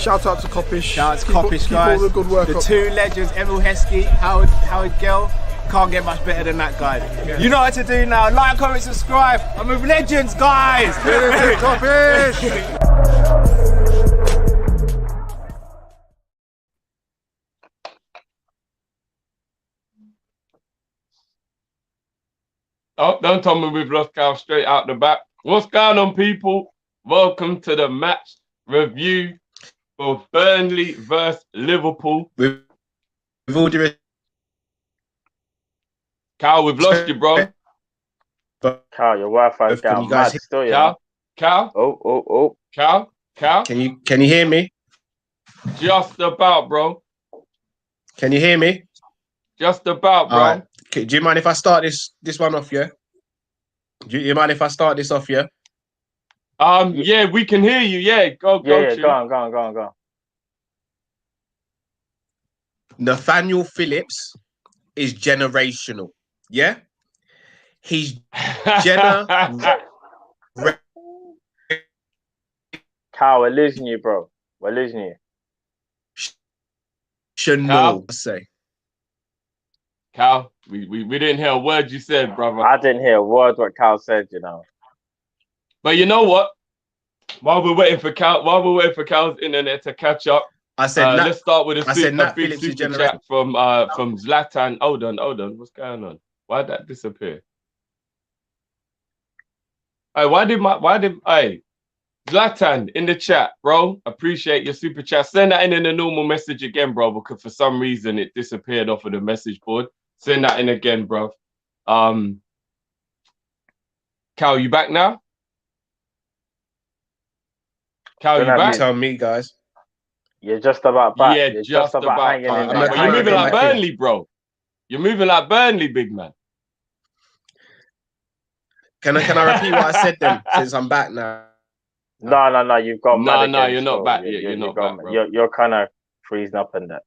Shout out to Kop-Ish. Shout out to Kop-Ish, guys. Keep all the good work the up. two legends, Emil Heskey, Howard Gill. Can't get much better than that, guys. Yeah. You know what to do now. Like, comment, subscribe. I'm with legends, guys. Kop-Ish. Oh, don't tell me we've lost Cal straight out the back. What's going on, people? Welcome to the match review for Burnley versus Liverpool. With all due Cal, we've lost you, bro. Cal, your Wi-Fi is down. Mad still, yeah. Cal. Oh. Cal. Can you hear me? Just about, bro. Can you hear me? Just about, bro. Right. Do you mind if I start this one off, yeah? Do you mind if I start this off, yeah? Yeah, we can hear you. Yeah, go. Yeah, go on. Nathaniel Phillips is generational, yeah? He's Cal, we're losing you, bro. We're losing you. Chanel, I say. Cal, we didn't hear a word you said, brother. I didn't hear a word what Cal said, you know. But you know what? While we're waiting for Cal's internet to catch up, I said let's start with a big Phillips super chat from Zlatan. Hold on. What's going on? Why did that disappear? Hey, Zlatan in the chat, bro. Appreciate your super chat. Send that in the normal message again, bro, because for some reason it disappeared off of the message board. Send that in again, bro. Cal, you back now? Cal, you back? Tell me, guys. You're just about back. Yeah, You're just about hanging in there. You're moving like Burnley, bro. You're moving like Burnley, big man. Can I repeat what I said then, since I'm back now? No, you've got mad No, again, you're not so back yet. You're not back, bro. You're kind of freezing up in that.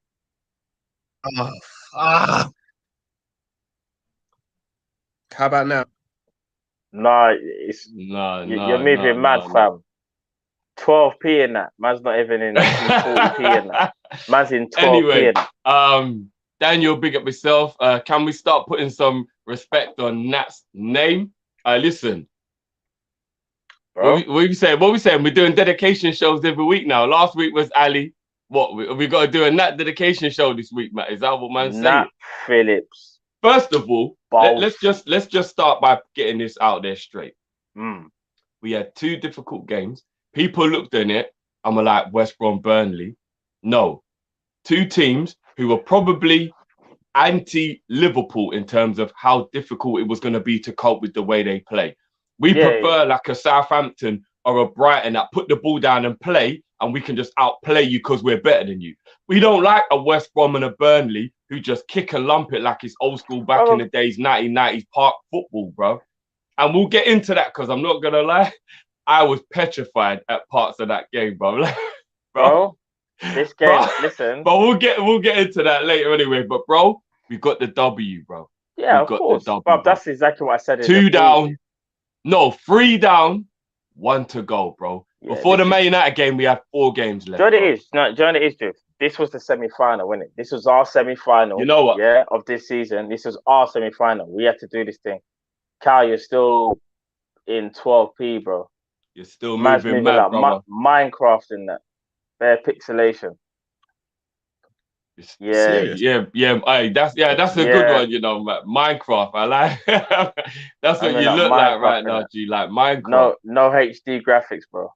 How about now? No, No, you're moving mad, fam. 12p in that. Man's not even in 40p in that. Man's in 12p in that. Daniel, big up yourself. Can we start putting some respect on Nat's name? Listen. Bro. What we saying? We're doing dedication shows every week now. Last week was Ali. What we got to do a Nat dedication show this week, Matt? Is that what man's saying? Nat Phillips. First of all, let's just start by getting this out there straight. We had two difficult games. People looked at it and were like, West Brom, Burnley. No, two teams who were probably anti-Liverpool in terms of how difficult it was going to be to cope with the way they play. We prefer like a Southampton or a Brighton that put the ball down and play, and we can just outplay you because we're better than you. We don't like a West Brom and a Burnley who just kick and lump it like it's old school back in the days, 1990s park football, bro. And we'll get into that because I'm not going to lie, I was petrified at parts of that game, bro. Bro, this game, listen. But we'll get into that later anyway. But bro, we got the W, bro. Yeah, of course. Bro, that's exactly what I said. 2 down. No, 3 down, 1 to go, bro. Yeah, before the Man United game, we had 4 games left. Do you know what it is, Drift? This was the semi-final, wasn't it? This was our semi-final. You know what? Yeah, of this season. This was our semi-final. We had to do this thing. Cal, you're still in 12p, bro. You're still moving mad, like Minecraft in that. Bare pixelation. Yeah. Hey, that's a good one, you know, Minecraft. I like that's what you look like right now, G. Like Minecraft. No HD graphics, bro.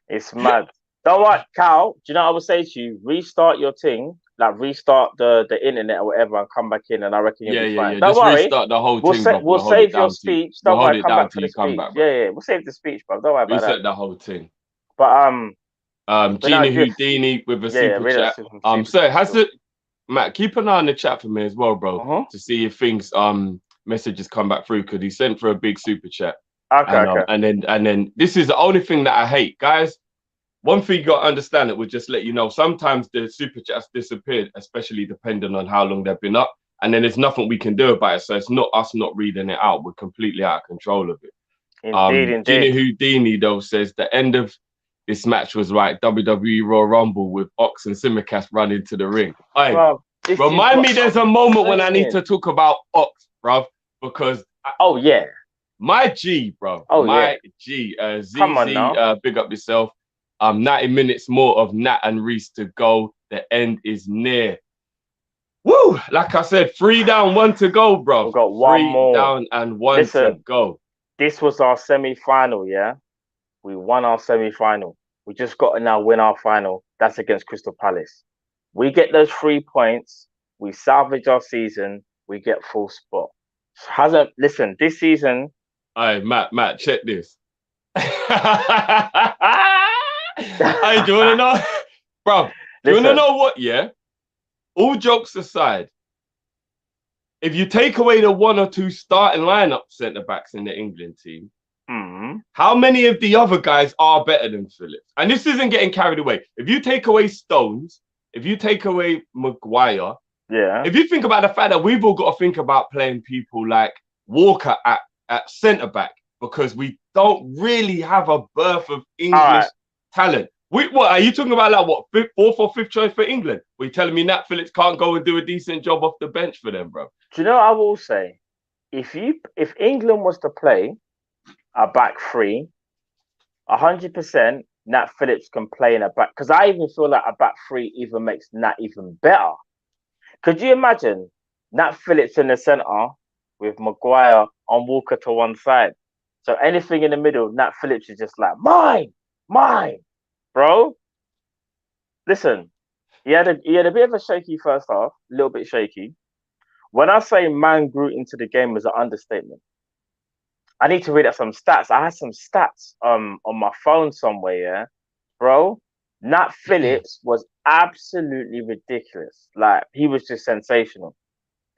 It's mad. Don't worry, Cal. Do you know what I would say to you? Restart your thing, like restart the internet or whatever, and come back in, and I reckon you'll be fine. Don't worry. Restart the whole thing. We'll save your speech. Don't worry. Come back for the speech. Yeah. We'll save the speech, bro. Don't worry about that. Reset the whole thing. But Gina Houdini with a super chat. So has it, Matt? Keep an eye on the chat for me as well, bro, to see if things messages come back through because he sent for a big super chat. Okay. And then this is the only thing that I hate, guys. One thing you got to understand, it would just let you know, sometimes the super chats disappeared, especially depending on how long they've been up. And then there's nothing we can do about it. So it's not us not reading it out. We're completely out of control of it. Indeed. Gina Houdini though says the end of this match was like WWE Royal Rumble with Ox and Simicast running to the ring. Hey, Bro, remind me there's a moment when I need to talk about Ox, bruv, because my G, bro. G. ZZ, come on now. Big up yourself. 90 minutes more of Nat and Rhys to go. The end is near. Woo! Like I said, 3 down, 1 to go, bro. We've got one more. 3 down and 1 to go. This was our semi-final, yeah? We won our semi-final. We just got to now win our final. That's against Crystal Palace. We get those 3 points. We salvage our season. We get full spot. Listen, this season... Hey, Matt, check this. Hey, do you want to know? Bro, do you want to know what, yeah? All jokes aside, if you take away the 1 or 2 starting lineup centre-backs in the England team, how many of the other guys are better than Phillips? And this isn't getting carried away. If you take away Stones, if you take away Maguire, if you think about the fact that we've all got to think about playing people like Walker at centre-back, because we don't really have a birth of English talent. What are you talking about? Like what, 4th or 5th choice for England? Were you telling me Nat Phillips can't go and do a decent job off the bench for them, bro? Do you know what I will say? If England was to play a back 3, 100% Nat Phillips can play in a back, because I even feel like a back 3 even makes Nat even better. Could you imagine Nat Phillips in the centre with Maguire on Walker to one side? So anything in the middle, Nat Phillips is just like, mine. Bro, listen, he had a bit of a shaky first half, a little bit shaky. When I say man grew into the game as an understatement, I need to read out some stats. I had some stats on my phone somewhere, yeah? Bro, Nat Phillips was absolutely ridiculous. Like, he was just sensational.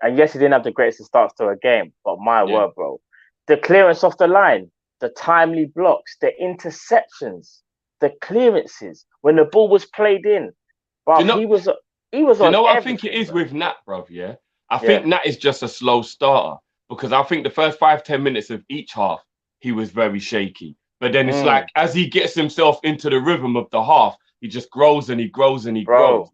And yes, he didn't have the greatest of starts to a game, but my word, bro. The clearance off the line, the timely blocks, the interceptions, the clearances, when the ball was played in. Bro, he was on you know what I think it is with Nat, bro, yeah? I think Nat is just a slow starter, because I think the first 5-10 minutes of each half, he was very shaky. But then it's like, as he gets himself into the rhythm of the half, he just grows and he grows and he grows.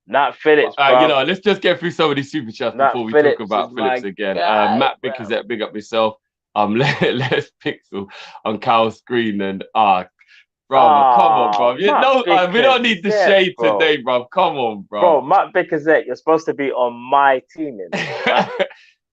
Nat Phillips, bro. You know, let's just get through some of these super chats before we talk about Phillips again. Matt Bickerzette, big up yourself. Les Pixel on Cal's screen and bro, come on, bro. You know, we don't need the shade today, bro. Come on, bro. Bro, Matt Bickerzette, you're supposed to be on my team.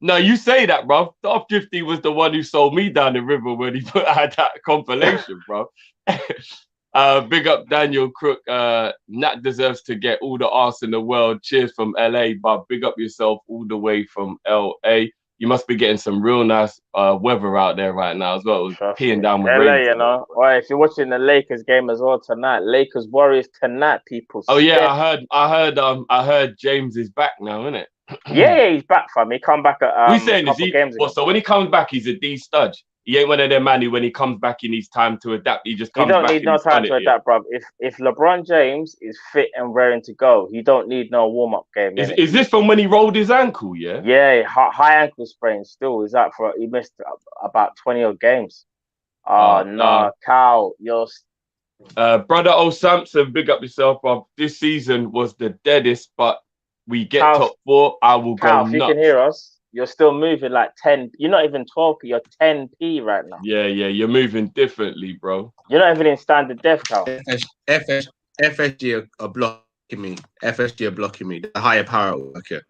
No, you say that, bro. Top 50 was the one who sold me down the river when he put out that compilation, bro. Big up Daniel Crook. Nat deserves to get all the arse in the world. Cheers from LA, but big up yourself all the way from LA. You must be getting some real nice weather out there right now as well. Peeing down with LA, rain. you know. Well, if you're watching the Lakers game as well tonight, Lakers Warriors tonight, people. Oh yeah, I heard James is back now, isn't it? Yeah, he's back, fam. He come back at we saying is he? Well, so when he comes back, he's a D studge. He ain't one of them man who, when he comes back, he needs time to adapt. He just comes back. He don't need no time to adapt, bro. If LeBron James is fit and raring to go, he don't need no warm up game. Is this from when he rolled his ankle? Yeah. Yeah, high ankle sprain. Still, is that for? He missed about 20 odd games. No, Cal, you're. Brother O Samson, big up yourself, bro. This season was the deadest, but we get top 4. I will go nuts. If you can hear us. You're still moving like 10. You're not even 12p. You're 10p right now. Yeah. You're moving differently, bro. You're not even in standard def, Cal. FSG are blocking me. FSG are blocking me. The higher power at work here.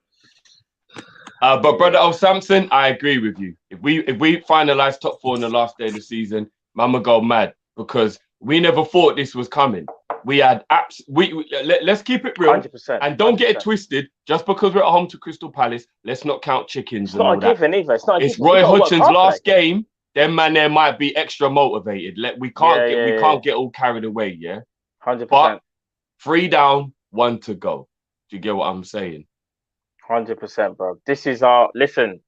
But brother O Samson, I agree with you. If we finalize top 4 in the last day of the season, Mama go mad, because we never thought this was coming. We had let's keep it real 100%, and don't get it twisted. Just because we're at home to Crystal Palace, let's not count chickens. It's not a given either. It's Roy Hodgson's last game. Them man there might be extra motivated. We can't get all carried away. Yeah, 100%. But 3 down, 1 to go. Do you get what I'm saying? 100%, bro. This is listen.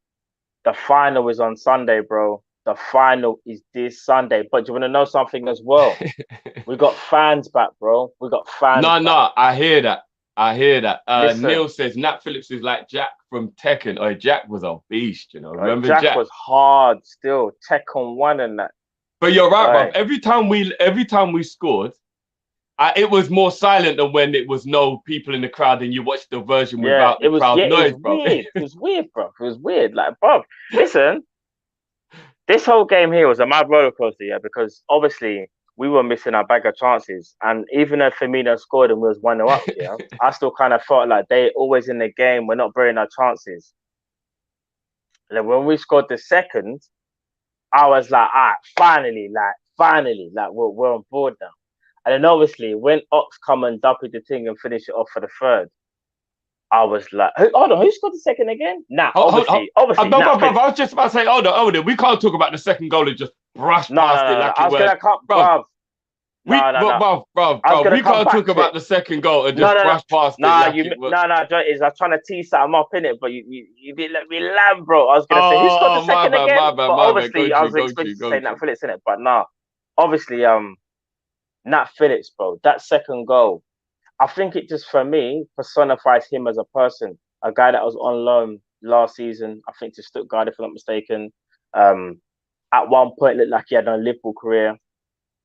The final is on Sunday, bro. The final is this Sunday. But do you want to know something as well? We got fans back, bro. We got fans. No, I hear that. Neil says Nat Phillips is like Jack from Tekken. Oh, Jack was a beast, you know. Remember Jack? Was hard still. Tekken 1 and that. But you're right, bro. Every time we scored, it was more silent than when it was no people in the crowd and you watched the version without the crowd noise, bro. Weird. It was weird, bro. It was weird. Like, bro, listen, this whole game here was a mad roller coaster, yeah, because obviously we were missing our bag of chances. And even though Firmino scored and we was 1-0 up, yeah, I still kind of felt like they always in the game, we're not burying our chances. And then when we scored the second, I was like, finally, we're on board now. And then obviously when Ox come and double the thing and finish it off for the third, I was like, hold on, who scored the second again? Nah, obviously. I was just about to say, hold on. We can't talk about the second goal and just brush past it like it was. Bro, we can't talk about the second goal and just brush past it. I was trying to tee something up in it, but you didn't let me land, bro. I was gonna say who scored the second again? But obviously, I was expecting to say Nat Phillips in it, but nah. Obviously, Nat Phillips, bro. That second goal, I think it just for me personifies him as a person, a guy that was on loan last season. I think to Stuttgart, if I'm not mistaken. At one point, looked like he had a Liverpool career.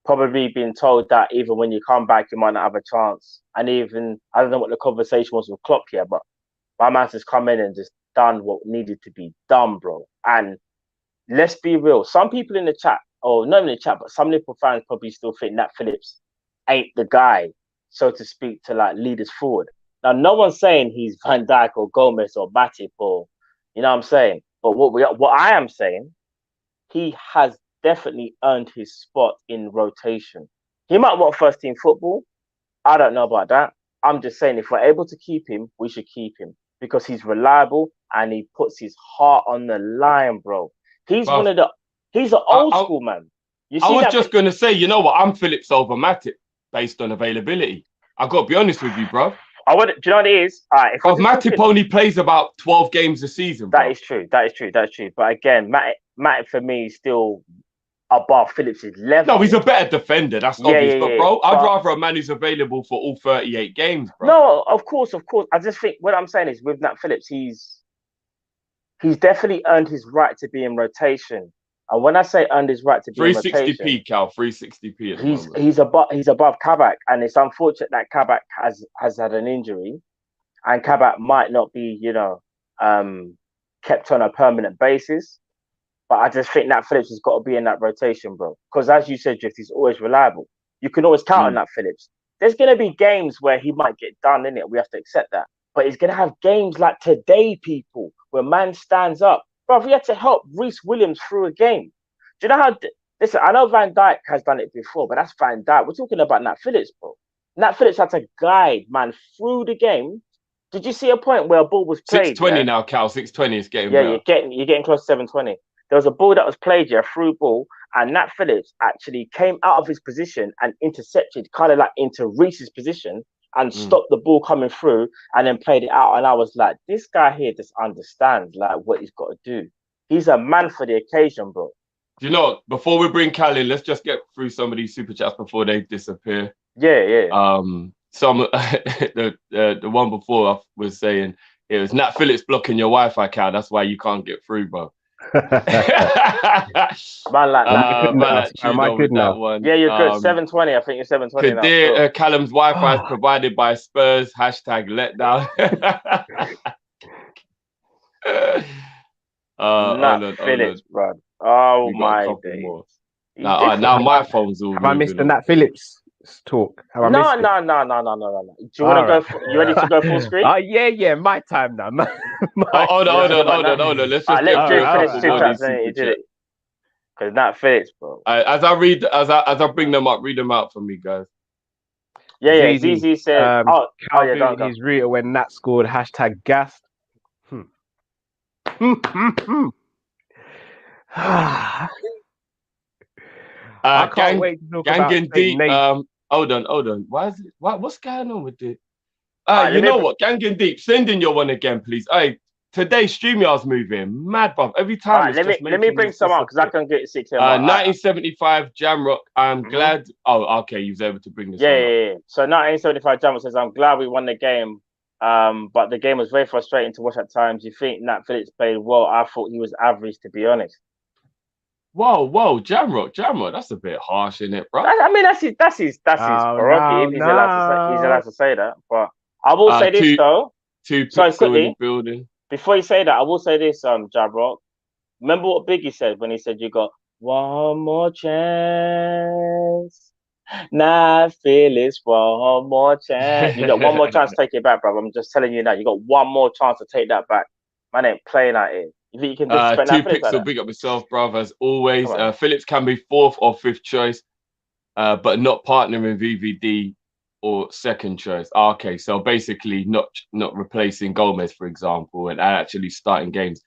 Probably been told that even when you come back, you might not have a chance. And even, I don't know what the conversation was with Klopp here, but my man's just come in and just done what needed to be done, bro. And let's be real. Some people in the chat, or not in the chat, but some Liverpool fans probably still think Nat Phillips ain't the guy, so to speak, to like lead us forward. Now, no one's saying he's Van Dijk or Gomez or Matip or, you know what I'm saying? But what I am saying, he has definitely earned his spot in rotation. He might want first team football. I don't know about that. I'm just saying if we're able to keep him, we should keep him because he's reliable and he puts his heart on the line, bro. He's he's an old school man. I was just going to say, you know what? I'm Phillips over Matip based on availability. I got to be honest with you, bro. Do you know what it is? Matip only plays about 12 games a season, bro. That is true. But again, Matip for me is still above Phillips' level. No, he's a better defender. That's obvious. But bro, I'd rather a man who's available for all 38 games, bro. No, of course. I just think what I'm saying is with Nat Phillips, he's definitely earned his right to be in rotation. And when I say earned his right to be in rotation, 360p, Cal, 360p. He's above Kabak, and it's unfortunate that Kabak has had an injury, and Kabak might not be, kept on a permanent basis. But I just think Nat Phillips has got to be in that rotation, bro. Because as you said, Drift, he's always reliable. You can always count on Nat Phillips. There's going to be games where he might get done, innit? We have to accept that. But he's going to have games like today, people, where man stands up. Bro, we had to help Rhys Williams through a game. Do you know how... Listen, I know Van Dijk has done it before, but that's Van Dijk. We're talking about Nat Phillips, bro. Nat Phillips had to guide man through the game. Did you see a point where a ball was played? 620 now, Cal. 620 is getting better. You're getting close to 720. There was a ball that was played, through ball, and Nat Phillips actually came out of his position and intercepted, kind of like into Rhys's position, and stopped the ball coming through, and then played it out. And I was like, this guy here just understands like what he's got to do. He's a man for the occasion, bro. Do you know? Before we bring Cal in, let's just get through some of these super chats before they disappear. Yeah. Some the one before I was saying it was Nat Phillips blocking your Wi-Fi, Cal. That's why you can't get through, bro. Man, like am I good now? One. Yeah, you're good. 720. I think you're 720 Kadir, now. Callum's Wi-Fi is provided by Spurs. #letdown. Nat Phillips, bro. Oh my days. Now my phone's all. Have I missed the Nat Phillips talk? No. Do you want to go? You ready to go full screen? Yeah. My time now. Hold on. Let's just let's finish two chats. You did it. Because Nat Phillips, bro. As I bring them up, read them out for me, guys. Yeah. ZZ said, he's real when Nat scored. #gassed. I can't wait to talk about deep. Hold on. Why is it? What's going on with it? You know what? Gang and Deep, send in your one again, please. Today StreamYard's moving mad, bruv. Every time. Let me bring some up because I can get 6 here. 1975 Jamrock. I'm glad. Oh, okay. You was able to bring this. Yeah. So 1975 Jamrock says, "I'm glad we won the game, but the game was very frustrating to watch at times. You think Nat Phillips played well? I thought he was average, to be honest." Whoa, Jamrock, that's a bit harsh, isn't it, bro? I mean, that's his prerogative. He's allowed to say that. But I will say this though. Sorry, quickly, in the building. Before you say that, I will say this, Jamrock. Remember what Biggie said when he said you got one more chance. Nat Phillips, one more chance. You got one more chance to take it back, bro. I'm just telling you now. You got one more chance to take that back. Man ain't playing out here. You think you can disrespect Two Nat Phillips? pixel, big up yourself, brother. As always, Phillips can be 4th or 5th choice, but not partnering VVD or 2nd choice. Okay, so basically not replacing Gomez, for example, and actually starting games.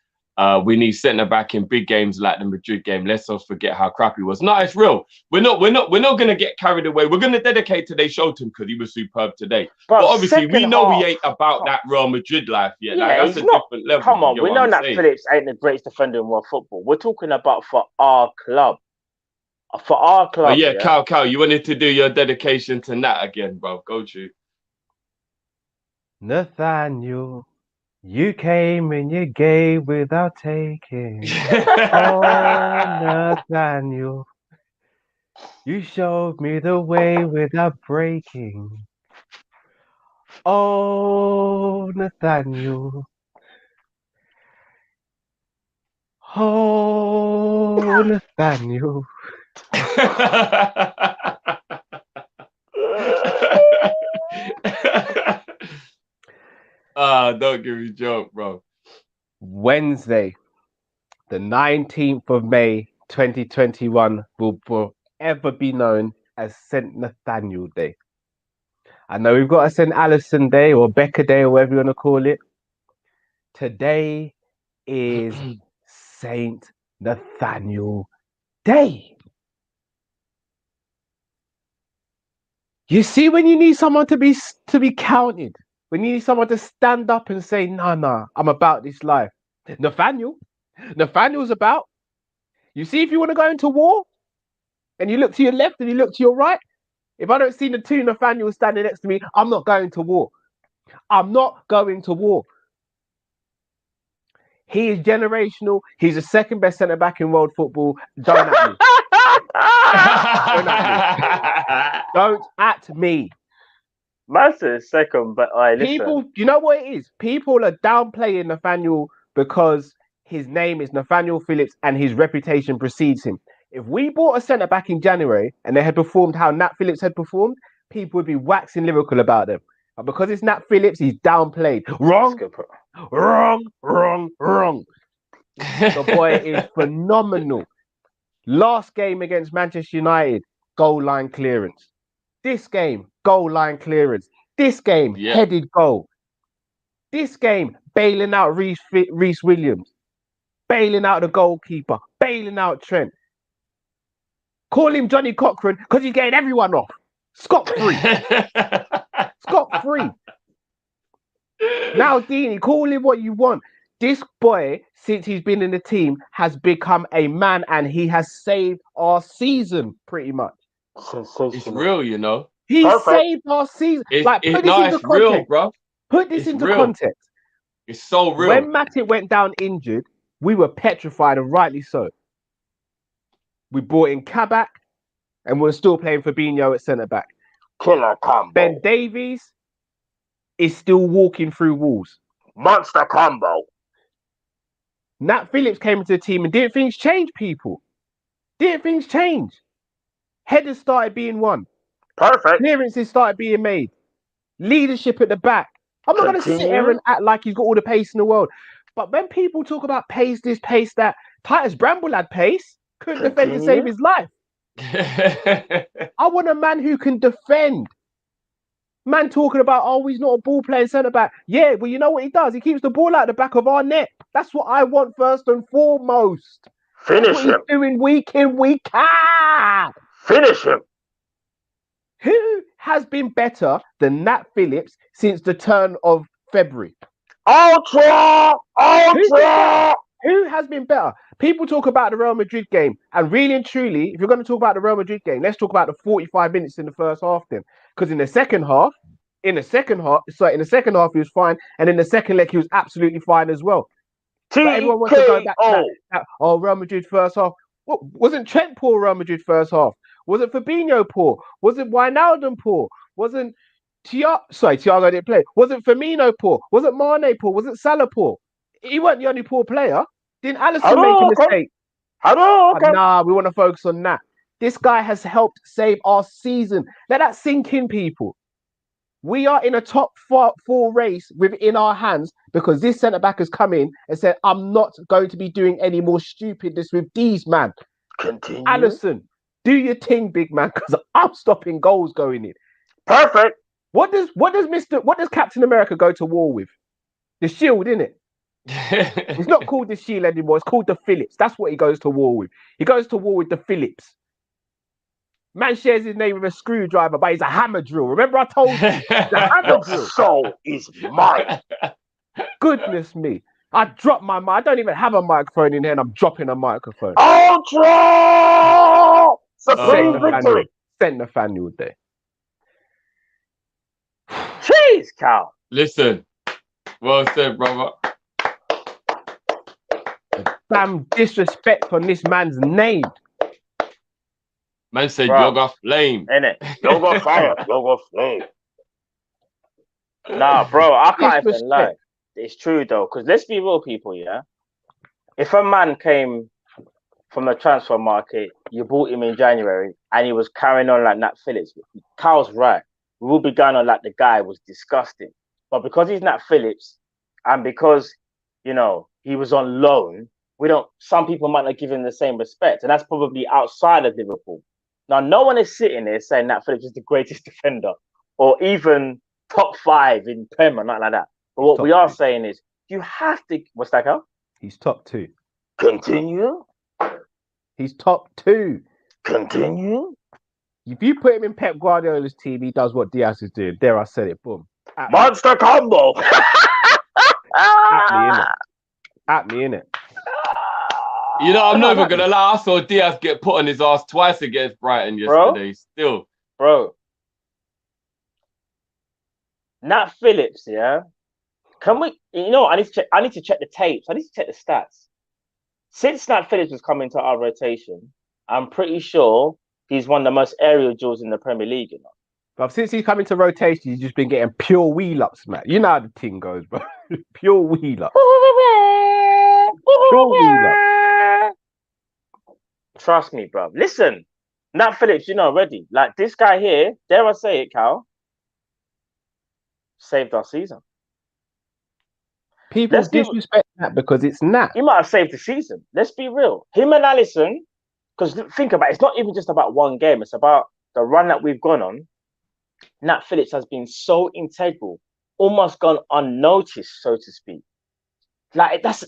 We need centre back in big games like the Madrid game. Let's not forget how crap he was. No, it's real. We're not going to get carried away. We're going to dedicate today's show to him because he was superb today. But obviously, we know he ain't about that Real Madrid life yet. Yeah, that's a different level. Come on, we know that Phillips ain't the greatest defender in world football. We're talking about for our club. For our club. Oh, yeah, Cal, you wanted to do your dedication to Nat again, bro. Go to Nathaniel. You came and you gave without taking. Oh, Nathaniel. You showed me the way without breaking. Oh, Nathaniel. Oh, Nathaniel. Don't give me a joke, bro. Wednesday, the 19th of May, 2021 will forever be known as St. Nathaniel Day. I know we've got a St. Alisson Day or Becca Day or whatever you want to call it. Today is St. Nathaniel Day. You see, when you need someone to be counted, when you need someone to stand up and say, nah, I'm about this life. Nathaniel's about. You see, if you want to go into war and you look to your left and you look to your right, if I don't see the 2 Nathaniels standing next to me, I'm not going to war. I'm not going to war. He is generational. He's the 2nd best centre back in world football. Don't at me. Don't at me. Massive second, but people, you know what it is? People are downplaying Nathaniel because his name is Nathaniel Phillips and his reputation precedes him. If we bought a centre back in January and they had performed how Nat Phillips had performed, people would be waxing lyrical about them. But because it's Nat Phillips, he's downplayed. Wrong. The boy is phenomenal. Last game against Manchester United, goal line clearance. This game, goal line clearance. This game, headed goal. This game, bailing out Rhys Williams. Bailing out the goalkeeper. Bailing out Trent. Call him Johnny Cochran because he's getting everyone off. Scot-free. Scot-free. Now, Dini, call him what you want. This boy, since he's been in the team, has become a man and he has saved our season pretty much. It's real, you know. He saved our season. Put this into context. Real, bro. Put this into context. It's so real. When Matip went down injured, we were petrified, and rightly so. We brought in Kabak, and we're still playing Fabinho at centre back. Killer combo. Ben Davies is still walking through walls. Monster combo. Nat Phillips came into the team and didn't things change, people? Didn't things change? Headers started being won. Perfect. Clearances started being made. Leadership at the back. I'm not going to sit here and act like he's got all the pace in the world. But when people talk about pace this, pace that, Titus Bramble had pace. Couldn't defend to save his life. I want a man who can defend. Man talking about, he's not a ball playing centre back. Yeah, well, you know what he does? He keeps the ball out the back of our net. That's what I want first and foremost. Finish him. He's doing week in, week out. Finish him. Who has been better than Nat Phillips since the turn of February? Ultra! Who has been better? People talk about the Real Madrid game, and really and truly, if you're going to talk about the Real Madrid game, let's talk about the 45 minutes in the first half then. Because in the second half, he was fine, and in the second leg, he was absolutely fine as well. But everyone wants to go back to that. Real Madrid first half. What wasn't Trent poor Real Madrid first half? Wasn't Fabinho poor? Wasn't Wijnaldum poor? Wasn't Thiago didn't play. Wasn't Firmino poor? Wasn't Mane poor? Wasn't Salah poor? He wasn't the only poor player. Didn't Alisson make a mistake? Nah, we want to focus on that. This guy has helped save our season. Let that sink in, people. We are in a top four race within our hands because this centre-back has come in and said, I'm not going to be doing any more stupidness with these, man. Continue. Alisson, do your thing, big man, because I'm stopping goals going in. Perfect. What does Captain America go to war with? The shield, isn't it? It's not called the shield anymore. It's called the Phillips. That's what he goes to war with. He goes to war with the Phillips. Man shares his name with a screwdriver, but he's a hammer drill. Remember I told you? The hammer drill. Soul is mine. Goodness me. I dropped my mic. I don't even have a microphone in here and I'm dropping a microphone. Ultra! Supreme victory. Send Nathaniel there. Jeez, Cal. Listen. Well said, brother. Damn disrespect on this man's name. Man said, yoga flame. Innit? Yoga fire. Yoga flame. Nah, bro, I can't even lie. It's true, though, because let's be real, people, yeah? If a man came from the transfer market, you bought him in January, and he was carrying on like Nat Phillips, Carl's right. We will be going on like the guy was disgusting. But because he's Nat Phillips, and because, you know, he was on loan, some people might not give him the same respect, and that's probably outside of Liverpool. Now, no one is sitting there saying Nat Phillips is the greatest defender or even top 5 in Premier, not like that. But what we are saying is you have to... What's that, Cal? He's top 2. Continue. He's top 2. Continue. If you put him in Pep Guardiola's team, he does what Diaz is doing. There, I said it. Boom. Monster combo. At me, innit? You know, I'm not even going to lie. I saw Diaz get put on his ass twice against Brighton yesterday. Still. Bro. Nat Phillips, yeah? Can we... You know, I need to check the tapes. I need to check the stats. Since Nat Phillips has come into our rotation, I'm pretty sure he's one of the most aerial duels in the Premier League, you know? But since he's come into rotation, he's just been getting pure wheel-ups, man. You know how the thing goes, bro. Pure wheel-ups. Pure wheel-ups. Trust me, bro. Listen, Nat Phillips, you know already. Like, this guy here, dare I say it, Cal, saved our season. People disrespect Nat because it's Nat. He might have saved the season. Let's be real. Him and Alisson, because think about it, it's not even just about one game. It's about the run that we've gone on. Nat Phillips has been so integral, almost gone unnoticed, so to speak. Like, that's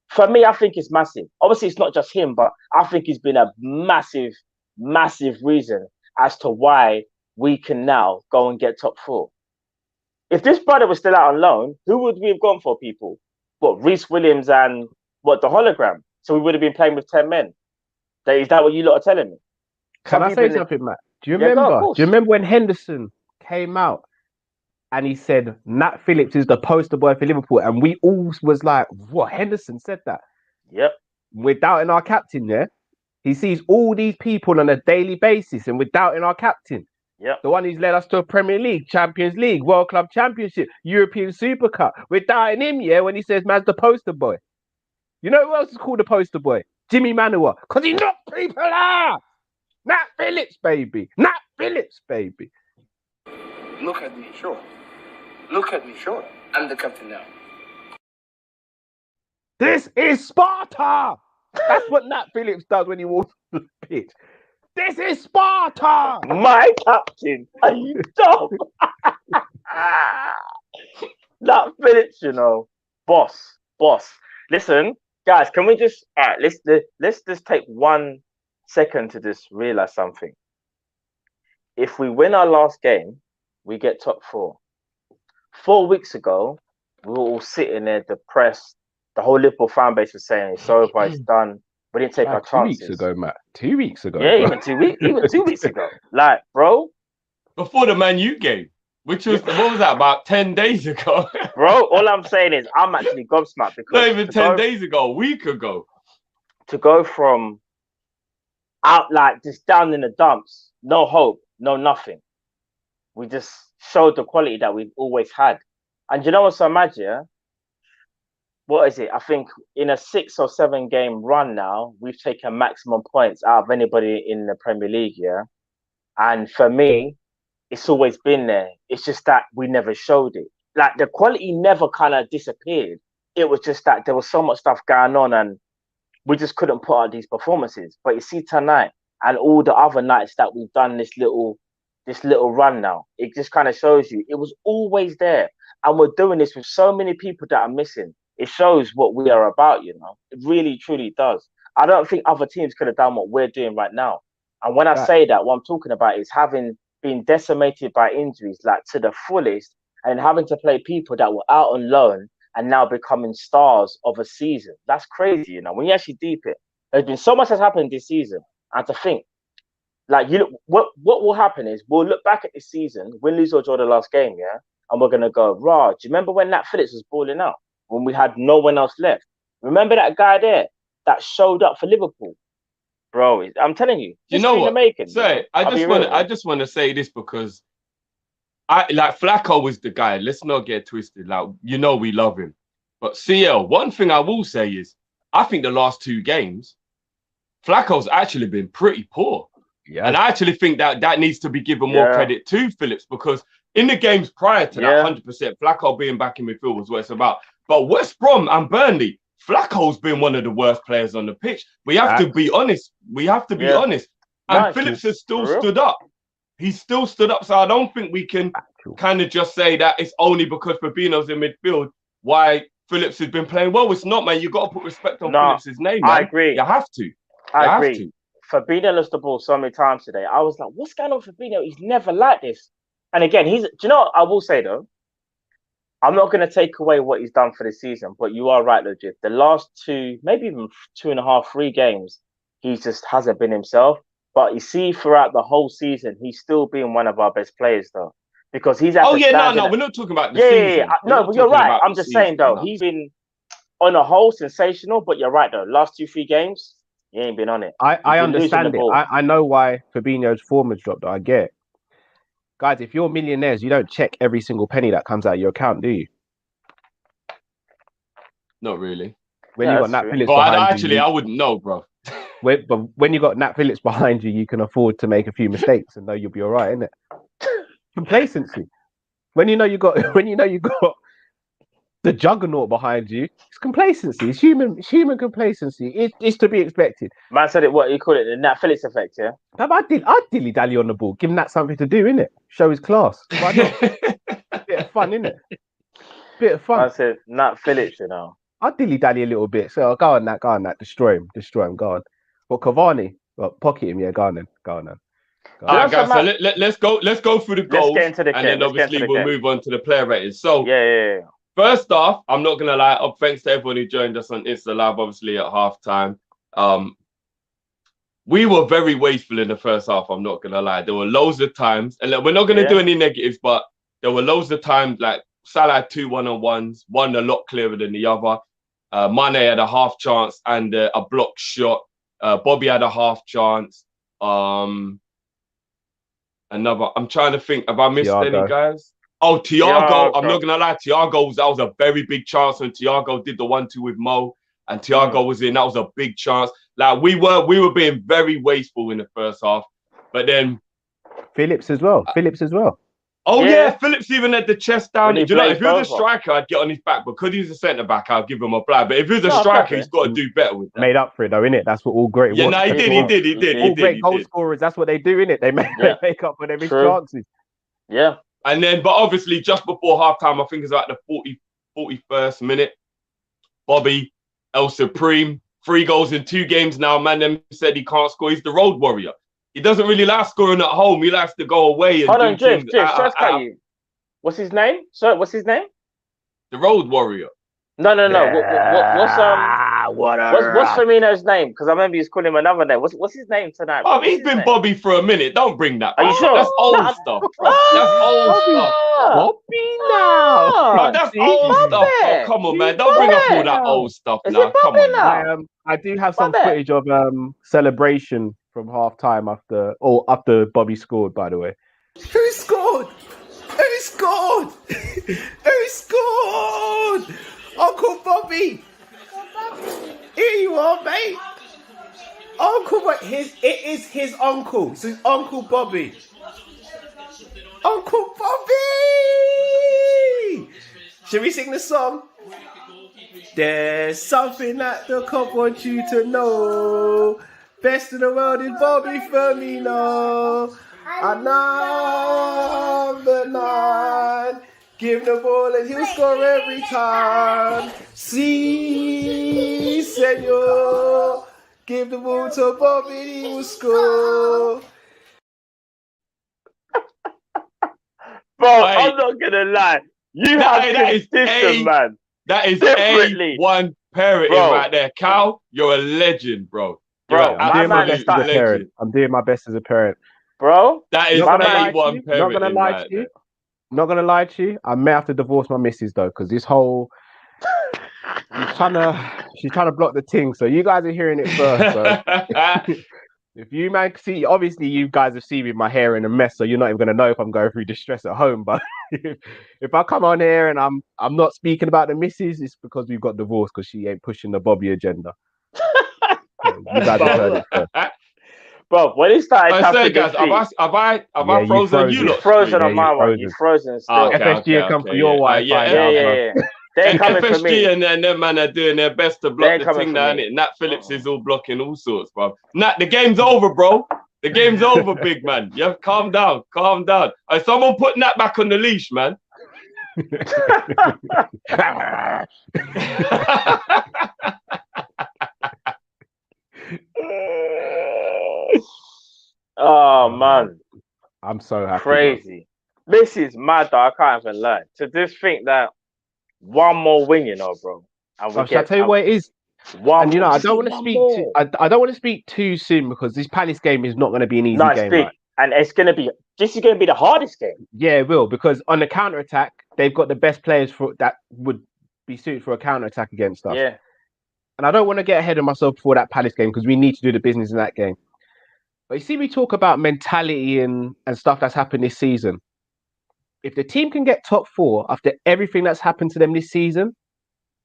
for me, I think it's massive. Obviously, it's not just him, but I think he's been a massive, massive reason as to why we can now go and get top 4. If this brother was still out on loan, who would we have gone for, people? What, Rhys Williams and the hologram? So we would have been playing with 10 men. Is that what you lot are telling me? Can I say something, Matt? Do you remember? Do you remember when Henderson came out and he said Nat Phillips is the poster boy for Liverpool, and we all was like, "What? Henderson said that?" Yep. We're doubting our captain. Yeah, he sees all these people on a daily basis, and we're doubting our captain. Yep. The one who's led us to a Premier League, Champions League, World Club Championship, European Super Cup. We're doubting him, yeah, when he says man's the poster boy. You know who else is called the poster boy? Jimmy Manua, because he knocked people out. Nat Phillips, baby. Nat Phillips, baby. Look at me, sure. Look at me, sure. I'm the captain now. This is Sparta. That's what Nat Phillips does when he walks on the pitch. This is Sparta. My captain. Are you dumb? Nat Phillips, you know, boss. Listen, guys, can we just let's just take 1 second to just realize something. If we win our last game, we get top 4. 4 weeks ago, we were all sitting there depressed. The whole Liverpool fan base was saying it's over, it's done. We didn't take our chances. 2 weeks ago, Matt. 2 weeks ago. Yeah, bro. even 2 weeks. Even 2 weeks ago. Like, bro. Before the Man U game, which was what was that, about 10 days ago? Bro, all I'm saying is I'm actually gobsmacked because not even 10 days ago, a week ago. To go from out like just down in the dumps, no hope, no nothing. We just showed the quality that we've always had. And you know what's so mad, yeah? What is it? I think in a 6 or 7 game run now, we've taken maximum points out of anybody in the Premier League, yeah? And for me, it's always been there. It's just that we never showed it. Like the quality never kind of disappeared. It was just that there was so much stuff going on and we just couldn't put out these performances. But you see tonight and all the other nights that we've done this little run now, it just kind of shows you it was always there. And we're doing this with so many people that are missing. It shows what we are about, you know. It really, truly does. I don't think other teams could have done what we're doing right now. And when I say that, what I'm talking about is having been decimated by injuries, like to the fullest, and having to play people that were out on loan and now becoming stars of a season. That's crazy, you know. When you actually deep it, there's been so much has happened this season. And to think, like, you look, what will happen is we'll look back at this season, win, lose, or draw the last game, yeah? And we're going to go, rah, do you remember when Nat Phillips was balling out? When we had no one else left? Remember that guy there that showed up for Liverpool? Bro, I'm telling you. You know what? Say, I just want to say this because Flacco was the guy. Let's not get twisted. Like, you know, we love him. But CL, one thing I will say is, I think the last 2 games, Flacco's actually been pretty poor. Yeah. And I actually think that needs to be given more credit to Phillips, because in the games prior to that, 100%, Flacco being back in midfield was what it's about. But West Brom and Burnley, Flacco's been one of the worst players on the pitch. We have to be honest. We have to be honest. And Phillips has still stood up. He's still stood up. So I don't think we can kind of just say that it's only because Fabinho's in midfield why Phillips has been playing well. It's not, man. You've got to put respect on Phillips' name, man. I agree. You have to. I agree. Fabinho lost the ball so many times today. I was like, what's going on with Fabinho? He's never like this. And again, do you know what I will say, though? I'm not going to take away what he's done for the season, but you are right, legit. The last 2, maybe even 2.5, 3 games, he just hasn't been himself. But you see, throughout the whole season, he's still been one of our best players, though. Because he's at we're not talking about the season. No, but you're right. I'm just saying, though, he's been, on a whole, sensational. But you're right, though. Last 2-3 games, he ain't been on it. I understand it. I know why Fabinho's form has dropped, though. I get it. Guys, if you're millionaires, you don't check every single penny that comes out of your account, do you? Not really. When you got Nat Phillips behind you, I wouldn't know, bro. But when you got Nat Phillips behind you, you can afford to make a few mistakes and know you'll be all right, isn't it? Complacency. When you know you got the juggernaut behind you, it's complacency. It's human complacency. It's to be expected. Man said it. What you call it? The Nat Phillips effect, yeah. I'd dilly dally on the ball, give Nat something to do, innit? Show his class. Why not? Bit of fun, innit? Bit of fun. I said Nat Phillips, you know. I'd dilly dally a little bit. So I'll go on that. Destroy him. Go on. But Cavani, pocket him. Yeah, go on then. All right, guys. So let's go through the goals, and then obviously we'll move on to the player ratings. So yeah. First off, I'm not gonna lie. Thanks to everyone who joined us on Insta Live, obviously at halftime. We were very wasteful in the first half. I'm not gonna lie. There were loads of times, and we're not gonna do any negatives, but there were loads of times like Salah had 2 1-on-1s, one a lot clearer than the other. Mane had a half chance and a blocked shot. Bobby had a half chance. I'm trying to think. Have I missed any guys? Oh, Thiago. I'm not gonna lie. Thiago, that was a very big chance when Thiago did the 1-2 with Mo, and Thiago was in. That was a big chance. Like we were being very wasteful in the first half, but then Phillips as well. Oh yeah, Phillips even had the chest down. Do you know, if he was a striker, I'd get on his back. Because he's a centre back, I'll give him a blind. But if he was a striker, he's got to do better with that. Made up for it, though, innit? That's what all great. Yeah, no, he did. All great goal scorers, that's what they do, innit? They make up for their missed chances. Yeah. And then, but obviously, just before halftime, I think it's like the 41st minute. Bobby, El Supreme, 3 goals in 2 games now. Man, them said he can't score. He's the road warrior. He doesn't really like scoring at home. He likes to go away and hold on, Drift, what's his name? Sorry, what's his name? The Road Warrior. No. What's Firmino's name? Because I remember he's calling him another name. What's his name tonight? Oh, he's been Bobby for a minute. Don't bring that. Are you sure? That's old stuff. Bro. That's old stuff. Bobby now. Bro, that's old stuff. Oh, come on, man. Don't bring up all that old stuff now. Come on. I do have some footage of celebration from half time after Bobby scored, by the way. Who scored? Who scored? Who scored? Uncle Bobby. Here you are, mate. Uncle Bobby. It is his uncle. So it's Uncle Bobby. Uncle Bobby. Should we sing the song? There's something that the Kop wants you to know. Best in the world is Bobby Firmino. Another nine. Give the ball and he'll score every time. Si, senor. Give the ball to Bobby and he will score. Bro, I'm not gonna lie. That is man. That is A1 parenting right there. Cal, you're a legend, bro. Bro, I'm doing my best as a parent. I'm doing my best as a parent. Bro, that is A1 parenting. Not gonna lie to you. Not gonna lie to you. I may have to divorce my missus though, because this whole she's trying to block the thing. So you guys are hearing it first. So. If you man see, obviously you guys have seen me my hair in a mess, so you're not even gonna know if I'm going through distress at home. But if I come on here and I'm not speaking about the missus, it's because we've got divorced because she ain't pushing the Bobby agenda. So you guys have heard it first. Bro, when it started happening, guys, have I frozen you? You're frozen on my one. You're frozen still. FSG come for your wife. Yeah. They're coming for me. And them man are doing their best to block the thing down it. Nat Phillips is all blocking all sorts, bro. Nat, the game's over, bro. The game's over, big man. Yeah, calm down. Someone put Nat back on the leash, man. Oh man, I'm so happy. Crazy. Man. This is mad though. I can't even lie. To just think that one more win, you know, bro. And shall I tell you what it is? And I don't want to speak I don't want to speak too soon because this Palace game is not going to be an easy game. Big. Right? And this is going to be the hardest game. Yeah, it will, because on the counter attack, they've got the best players that would be suited for a counter attack against us. Yeah. And I don't want to get ahead of myself before that Palace game because we need to do the business in that game. But you see, we talk about mentality and stuff that's happened this season. If the team can get top 4 after everything that's happened to them this season,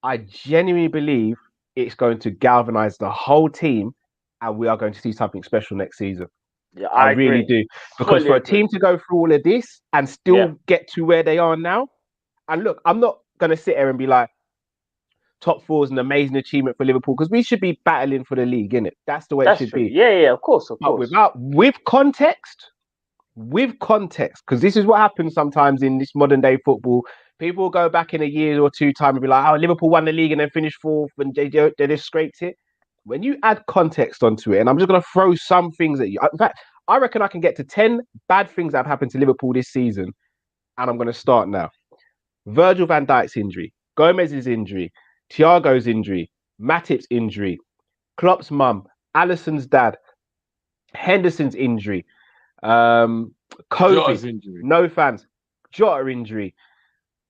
I genuinely believe it's going to galvanize the whole team and we are going to see something special next season. Yeah, I really do. Because for a team to go through all of this and still get to where they are now, and look, I'm not going to sit here and be like, top 4 is an amazing achievement for Liverpool because we should be battling for the league, innit? That's the way it should be. Yeah, of course. But with context, because this is what happens sometimes in this modern day football. People will go back in a year or two time and be like, oh, Liverpool won the league and then finished 4th and they just scraped it. When you add context onto it, and I'm just going to throw some things at you. In fact, I reckon I can get to 10 bad things that have happened to Liverpool this season. And I'm going to start now. Virgil van Dijk's injury, Gomez's injury, Thiago's injury, Matip's injury, Klopp's mum, Alisson's dad, Henderson's injury, COVID, injury. No fans, Jota injury.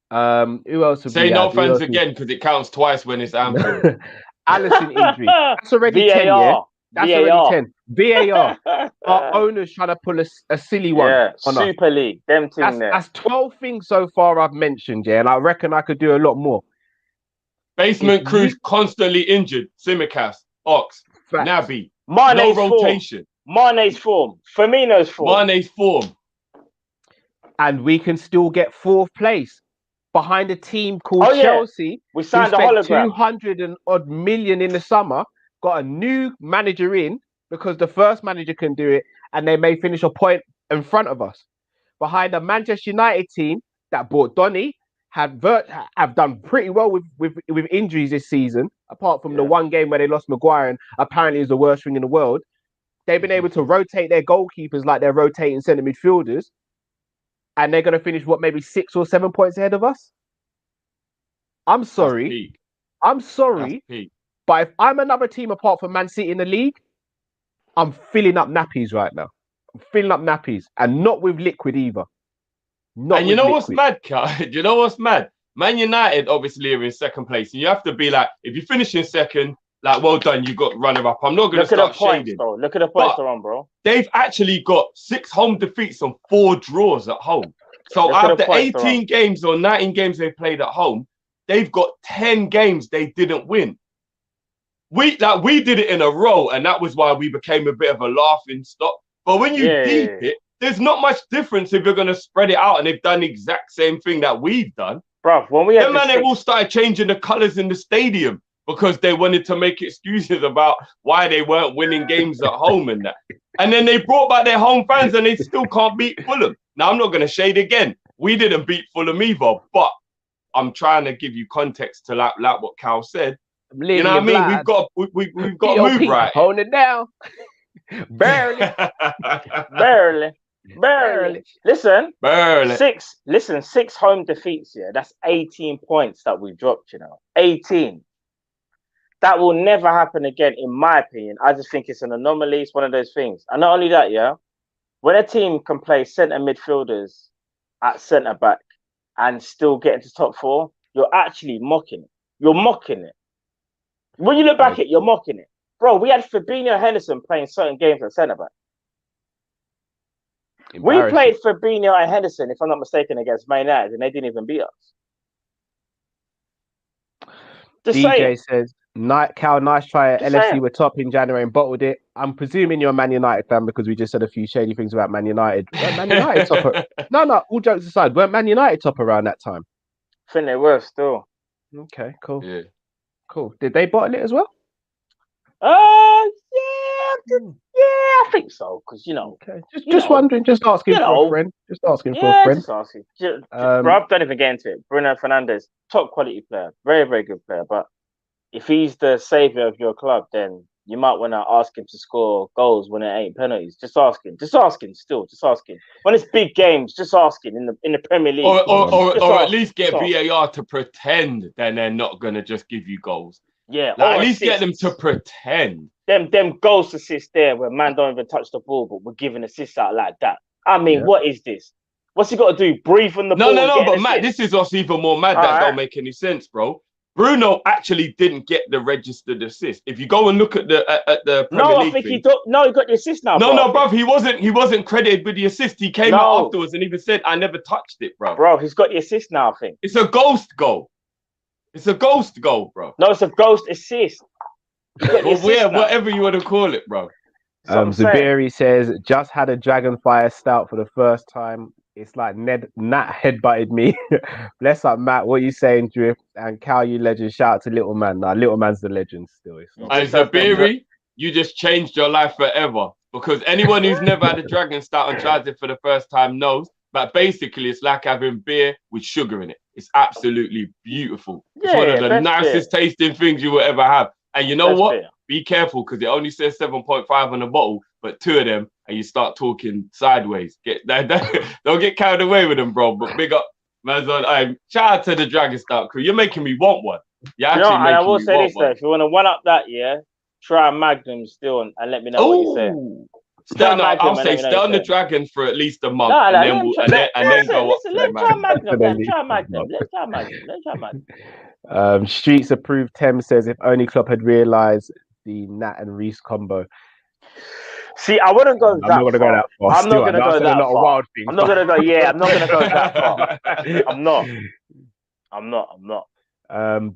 Who else? Say no fans again because it counts twice when it's Anfield. Alisson injury. That's already 10. Yeah, that's already 10. VAR. Our owners trying to pull a silly one. Yeah, Super League. Them things there. That's 12 things so far I've mentioned. Yeah, and I reckon I could do a lot more. Basement crew's constantly injured. Simicast, Ox, Naby. Mane's no rotation. Mane's form. Firmino's form. Mane's form. And we can still get 4th place behind a team called Chelsea. We signed a hologram. 200 and odd million in the summer. Got a new manager in because the first manager can do it, and they may finish a point in front of us. Behind a Manchester United team that bought Donny, have done pretty well with injuries this season, apart from the one game where they lost Maguire and apparently is the worst thing in the world. They've been able to rotate their goalkeepers like they're rotating centre midfielders, and they're going to finish, maybe 6 or 7 points ahead of us? I'm sorry. But if I'm another team apart from Man City in the league, I'm filling up nappies right now. I'm filling up nappies, and not with liquid either. And you know what's mad, Kat? You know what's mad? Man United obviously are in second place, and you have to be like, if you finish in second, Like, well done, you got runner-up. I'm not going to Look at the start points, shading. though. Look at the points But they're on, bro. they've actually got 6 home defeats and 4 draws at home. So Look at out of the the points they're 18 on. games or 19 games they played at home, they've got 10 games they didn't win. We did it in a row, and that was why we became a bit of a laughing stock. But when you deep it, there's not much difference if you're going to spread it out and they've done the exact same thing that we've done. Bro, when we had They all started changing the colours in the stadium because they wanted to make excuses about why they weren't winning games at home and that. And then they brought back their home fans and they still can't beat Fulham. Now, I'm not going to shade again. We didn't beat Fulham either, but I'm trying to give you context to like what Cal said. You know what I mean? We've got to move right. Hold it down. Barely. Barely. Listen, Barely. 6 home defeats here. That's 18 points that we dropped, 18. That will never happen again, in my opinion. I just think it's an anomaly. It's one of those things. And not only that, when a team can play centre midfielders at centre back and still get into top 4, you're actually mocking it. You're mocking it. When you look back at it, you're mocking it. Bro, we had Fabinho and Henderson playing certain games at centre back. We played Fabinho and Henderson, if I'm not mistaken, against Man United, and they didn't even beat us. Just DJ says, Cal, nice try. LFC were top in January and bottled it. I'm presuming you're a Man United fan because we just said a few shady things about Man United. Weren't Man United top? No, all jokes aside, weren't Man United top around that time? I think they were still. Okay, cool. Yeah. Cool. Did they bottle it as well? I think so. Because okay. Just wondering, just asking for a friend. Just asking for a friend. Just asking. Bro, don't even get into it. Bruno Fernandes, top quality player, very, very good player. But if he's the savior of your club, then you might want to ask him to score goals when it ain't penalties. Just asking. Just asking. When it's big games, just asking in the Premier League. Or at least get VAR to pretend that they're not gonna just give you goals. Yeah, at least get them to pretend. Them goals assists there where man don't even touch the ball, but we're giving assists out like that. I mean, what is this? What's he got to do? Breathe on the ball? No, but Matt, this is what's even more mad. That don't make any sense, bro. Bruno actually didn't get the registered assist. If you go and look at the Premier League he got the assist now. No, bruv, he wasn't credited with the assist. He came out afterwards and even said, "I never touched it, bro." Bro, he's got the assist now. I think it's a ghost goal. It's a ghost goal, bro. No, it's a ghost assist. Whatever you want to call it, bro. Zuberi says, just had a Dragonfire stout for the first time. It's like Nat headbutted me. Bless up, Matt. What are you saying, Drift? And Cal, you legend. Shout out to Little Man. Nah, Little Man's the legend still. And Zuberi, you just changed your life forever. Because anyone who's never had a Dragon Stout and tries it for the first time knows. But basically, it's like having beer with sugar in it. It's absolutely beautiful. It's one of the nicest tasting things you will ever have. And you know what? Beer. Be careful because it only says 7.5 on the bottle, but 2 of them, and you start talking sideways. Don't get carried away with them, bro. But big up, man. Shout out to the Dragon Stout crew. You're making me want one. And I will say this though: if you want to one up that, try Magnum still and let me know what you say. I'll say stay on the Dragon for at least a month, and then go up. Let's try Magnum. Let's try Magnum. Streets Approved Thames says, if only Klopp had realised the Nat and Rhys combo. See, I wouldn't go that far. I'm not going to go that far. I'm not going to go that far. Wild thing. I'm not going to go. Yeah, I'm not going to go that far. I'm not.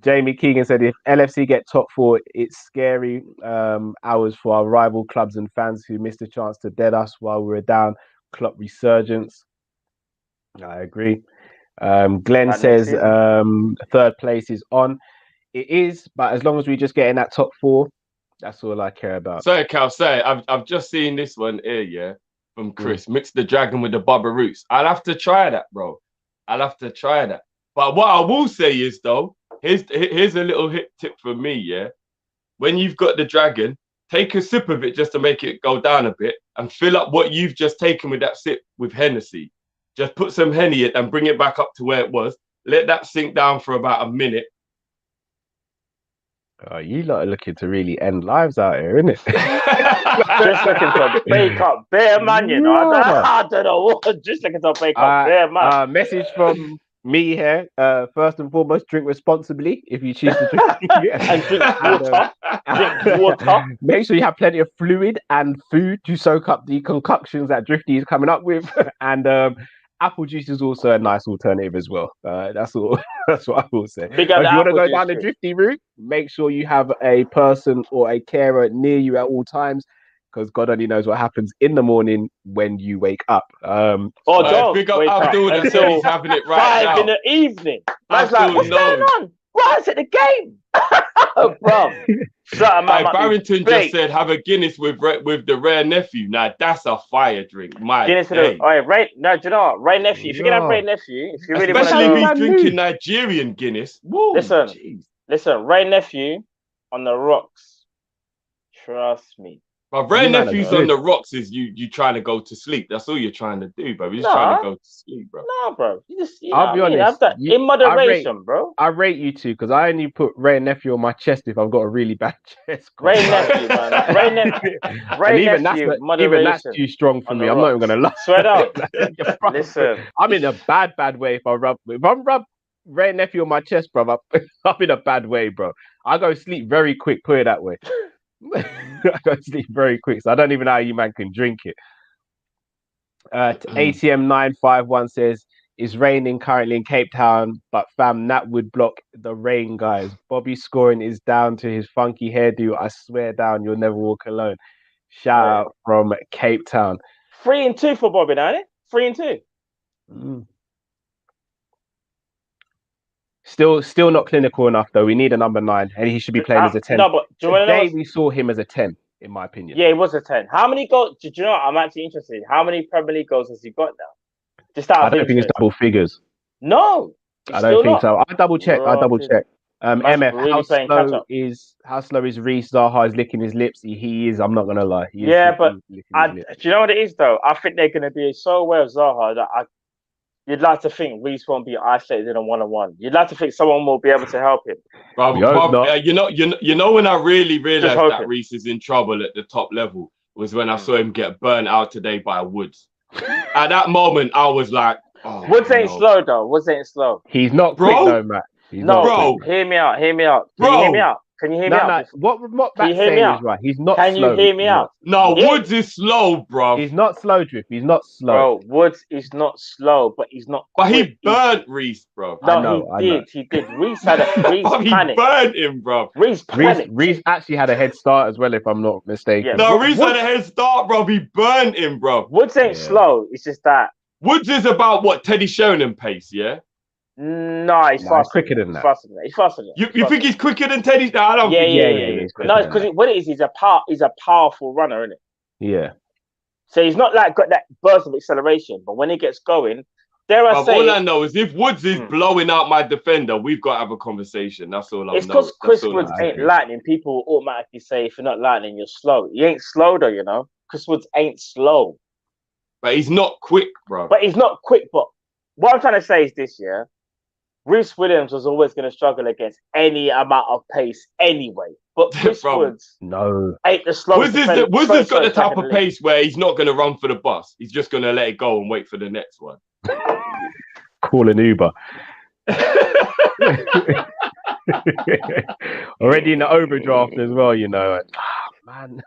Jamie Keegan said, if LFC get top 4, it's scary hours for our rival clubs and fans who missed a chance to dead us while we were down. Klopp resurgence. I agree. Glenn says third place is on. It is, but as long as we just get in that top 4, that's all I care about. Sorry, Cal, I've just seen this one here, from Chris. Mix the Dragon with the Bubba Roots. I'll have to try that, bro. But what I will say is, though, here's a little hit tip for me, When you've got the Dragon, take a sip of it just to make it go down a bit and fill up what you've just taken with that sip with Hennessy. Just put some Henny in and bring it back up to where it was. Let that sink down for about a minute. Oh, you lot are looking to really end lives out here, innit? Just looking to bake up bare man, you know. I don't know what. Just looking to bake up bare man. Message from Me here, first and foremost, drink responsibly if you choose to drink. And drink water. Drink water. Make sure you have plenty of fluid and food to soak up the concoctions that Drifty is coming up with. And apple juice is also a nice alternative as well. That's all. That's what I will say. If you want to go down the Drifty route, make sure you have a person or a carer near you at all times, because God only knows what happens in the morning when you wake up. Don't big up Abdul that said he's having it right 5 now. in the evening. Man's like, what's going on? Right, it's at the game. Bro. Barrington just said, have a Guinness with the rare nephew. Now, that's a fire drink. My Guinness day. All right, Ray, no, do you know what? Ray nephew. If you're going to have Ray nephew, if you really want to Especially know... if he's drinking Nigerian Guinness. Woo, listen, Ray nephew on the rocks. Trust me. But Ray Nephew's on the rocks is you trying to go to sleep. That's all you're trying to do, bro. You're just trying to go to sleep, bro. No, bro. You just, I'll be honest. Have that in moderation, bro. I rate you two because I only put Ray Nephew on my chest if I've got a really bad chest. Ray Nephew, man. Ray Nephew. Ray Nephew, moderation. Even that's too strong for me. I'm not even going to lie. Sweat up. Listen. I'm in a bad way if I'm rub Ray Nephew on my chest, bro. I'm in a bad way, bro. I go sleep very quick, put it that way. I go to sleep very quick, so I don't even know how you man can drink it. ATM 951 says it's raining currently in Cape Town, but fam, Nat would block the rain, guys. Bobby's scoring is down to his funky hairdo. I swear down, you'll never walk alone. Shout out from Cape Town. 3-2 for Bobby, now, isn't it? 3-2. Still not clinical enough though. We need a number 9, and he should be playing as a 10. No, but today we saw him as a 10, in my opinion. Yeah, he was a 10. How many goals? Do you know what? I'm actually interested. How many Premier League goals has he got now? I don't think it's double figures. No, I don't think so. I'll double check. MF, really how slow is Rhys? Zaha is licking his lips. He is. I'm not gonna lie. But do you know what it is though? I think they're gonna be so well Zaha that you'd like to think Rhys won't be isolated in a 1-on-1. You'd like to think someone will be able to help him. You know when I really realized that Rhys is in trouble at the top level was when I saw him get burnt out today by Woods. At that moment, I was like, oh, Woods ain't slow though. Woods ain't slow. He's not quick though, Matt. Hear me out. Can you hear me out? Can you hear me out? What Matt's saying is right. He's not slow. Can you hear me out? No, Woods is slow, bro. He's not slow, Drift. He's not slow. Bro, Woods is not slow, but he's not quick. But he burnt Rhys, bro. No, he did. Rhys had Rhys panicked. He burnt him, bro. Rhys panicked. Rhys actually had a head start as well, if I'm not mistaken. Yeah, Rhys had a head start, bro. He burnt him, bro. Woods ain't slow. It's just that. Woods is about what Teddy Sheringham pace, yeah? No, he's faster. He's quicker than that. He's faster than that. You think he's quicker than Teddy? No, I don't think. Yeah. No, because what it is, he's a powerful runner, isn't it? Yeah. So he's not like got that burst of acceleration, but when he gets going, all I know is if Woods is blowing out my defender, we've got to have a conversation. That's all I know. It's because Chris Woods ain't lightning. People automatically say if you're not lightning, you're slow. He ain't slow though, you know. Chris Woods ain't slow. But he's not quick, bro. But what I'm trying to say is this, yeah. Rhys Williams was always going to struggle against any amount of pace anyway. But Chris Woods ain't the slowest. Woods has got the type of pace where he's not going to run for the bus. He's just going to let it go and wait for the next one. Call an Uber. Already in the overdraft as well, you know. Man.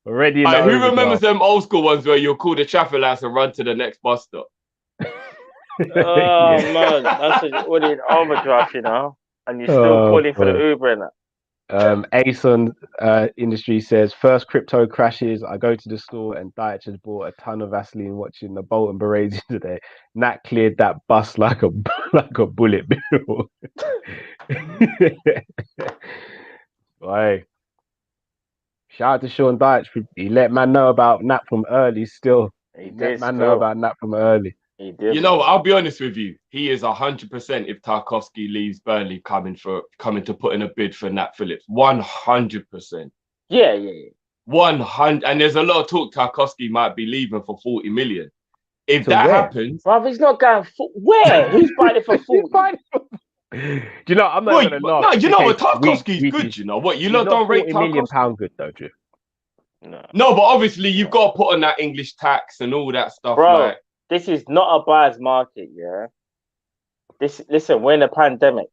Already in the overdraft. Who remembers them old school ones where you'll call the traffic lights and run to the next bus stop? Man, that's already an overdraft, you know, and you're still calling for the Uber and that. Ason Industry says first crypto crashes. I go to the store and Diet has bought a ton of Vaseline watching the Bolton Berets today. Nat cleared that bus like a bullet bill. Right. Shout out to Sean Dyche. He let man know about Nat from early. Still, he let man know about Nat from early. You know, I'll be honest with you. He is 100% if Tarkowski leaves Burnley coming to put in a bid for Nat Phillips. 100%. Yeah. 100. And there's a lot of talk Tarkowski might be leaving for 40 million. If that happens, bro, he's not going for where? Who's buying it for 40? Do you know? I'm not going to laugh. No, you know what? Tarkowski's good. You know what? You lot don't rate £40 million good though, Drew. No, but obviously you've got to put on that English tax and all that stuff, bro. This is not a buyer's market, yeah. Listen, we're in a pandemic.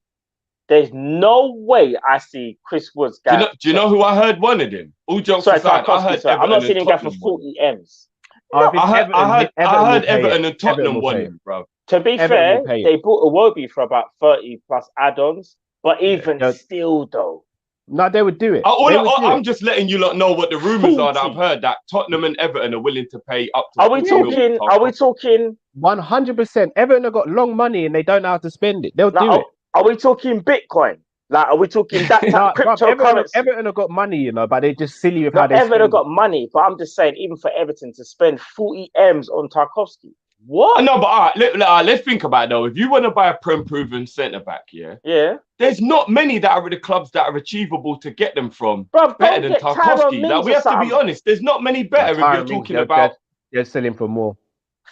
There's no way I see Chris Woods. Do you know who I heard one of them? All jokes aside, I heard I'm not seeing him go for Tottenham 40 M's. I heard Everton and Tottenham won him, bro. To be fair, they bought Iwobi for about 30 plus add-ons, but even still, though. No, they would do it. I'm just letting you lot know what the rumours are that I've heard, that Tottenham and Everton are willing to pay up to. Are we talking? 100%. Everton have got long money and they don't know how to spend it. They'll do it. Are we talking Bitcoin? Like, are we talking that type of cryptocurrency? Everton have got money, you know, but they're just silly with how they Everton have got money, but I'm just saying, even for Everton to spend 40 M's on Tarkowski. What? No, but all right, let's think about it though. If you want to buy a Prem-proven centre-back, yeah, there's not many that are at the clubs that are achievable to get them from better than Tarkowski. Like, we have to be honest. There's not many better if you're talking about. They're selling for more.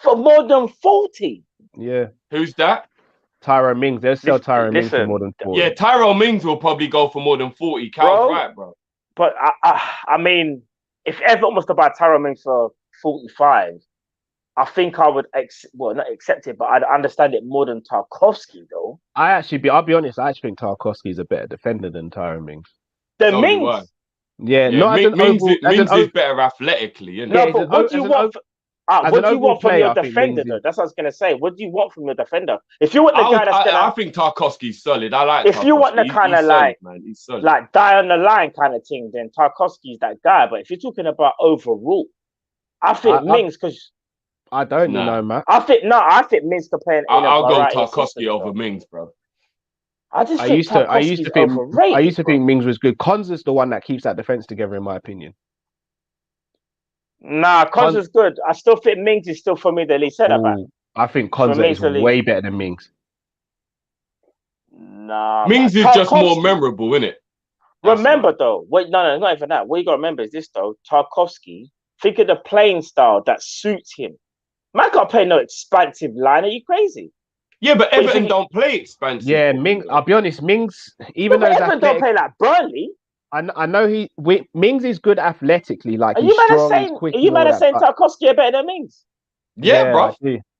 For more than 40? Yeah. Who's that? Tyrone Mings. They'll sell Tyrone Mings for more than 40. Yeah, Tyrone Mings will probably go for more than 40. Cal's right, bro. But I mean, if Everton was to buy Tyrone Mings for 45, I think I would not accept it, but I'd understand it more than Tarkowski, though. I'll be honest, I actually think Tarkowski is a better defender than Tyrone Mings. Than Mings? Yeah, Mings is better athletically, isn't it? No, but what do you want? What do you want from your defender, though? That's what I was going to say. What do you want from your defender? If you want the guy that's I think Tarkowski's solid. I like. If you want the kind of like die on the line kind of thing, then Tarkowski's that guy. But if you're talking about overall, I think Mings, because I don't know, Matt. I think Mings could play. I'll go Tarkowski over Mings, bro. I used to think Mings was good. Cons is the one that keeps that defense together, in my opinion. Nah, Cons is good. I still think Mings is still, for me, the lead centre back. I think Cons is way better than Mings. Nah, Mings is just more memorable, isn't it? Remember though, not even that. What you got to remember is this though. Tarkowski, think of the playing style that suits him. Man can't play no expansive line. Are you crazy? Yeah, but Everton don't play expansive. Yeah, Mings. I'll be honest, Mings. Even though Everton don't play like Burnley. I know Mings is good athletically. Like, are you mad at saying Tarkowski are better than Mings? Yeah, bro.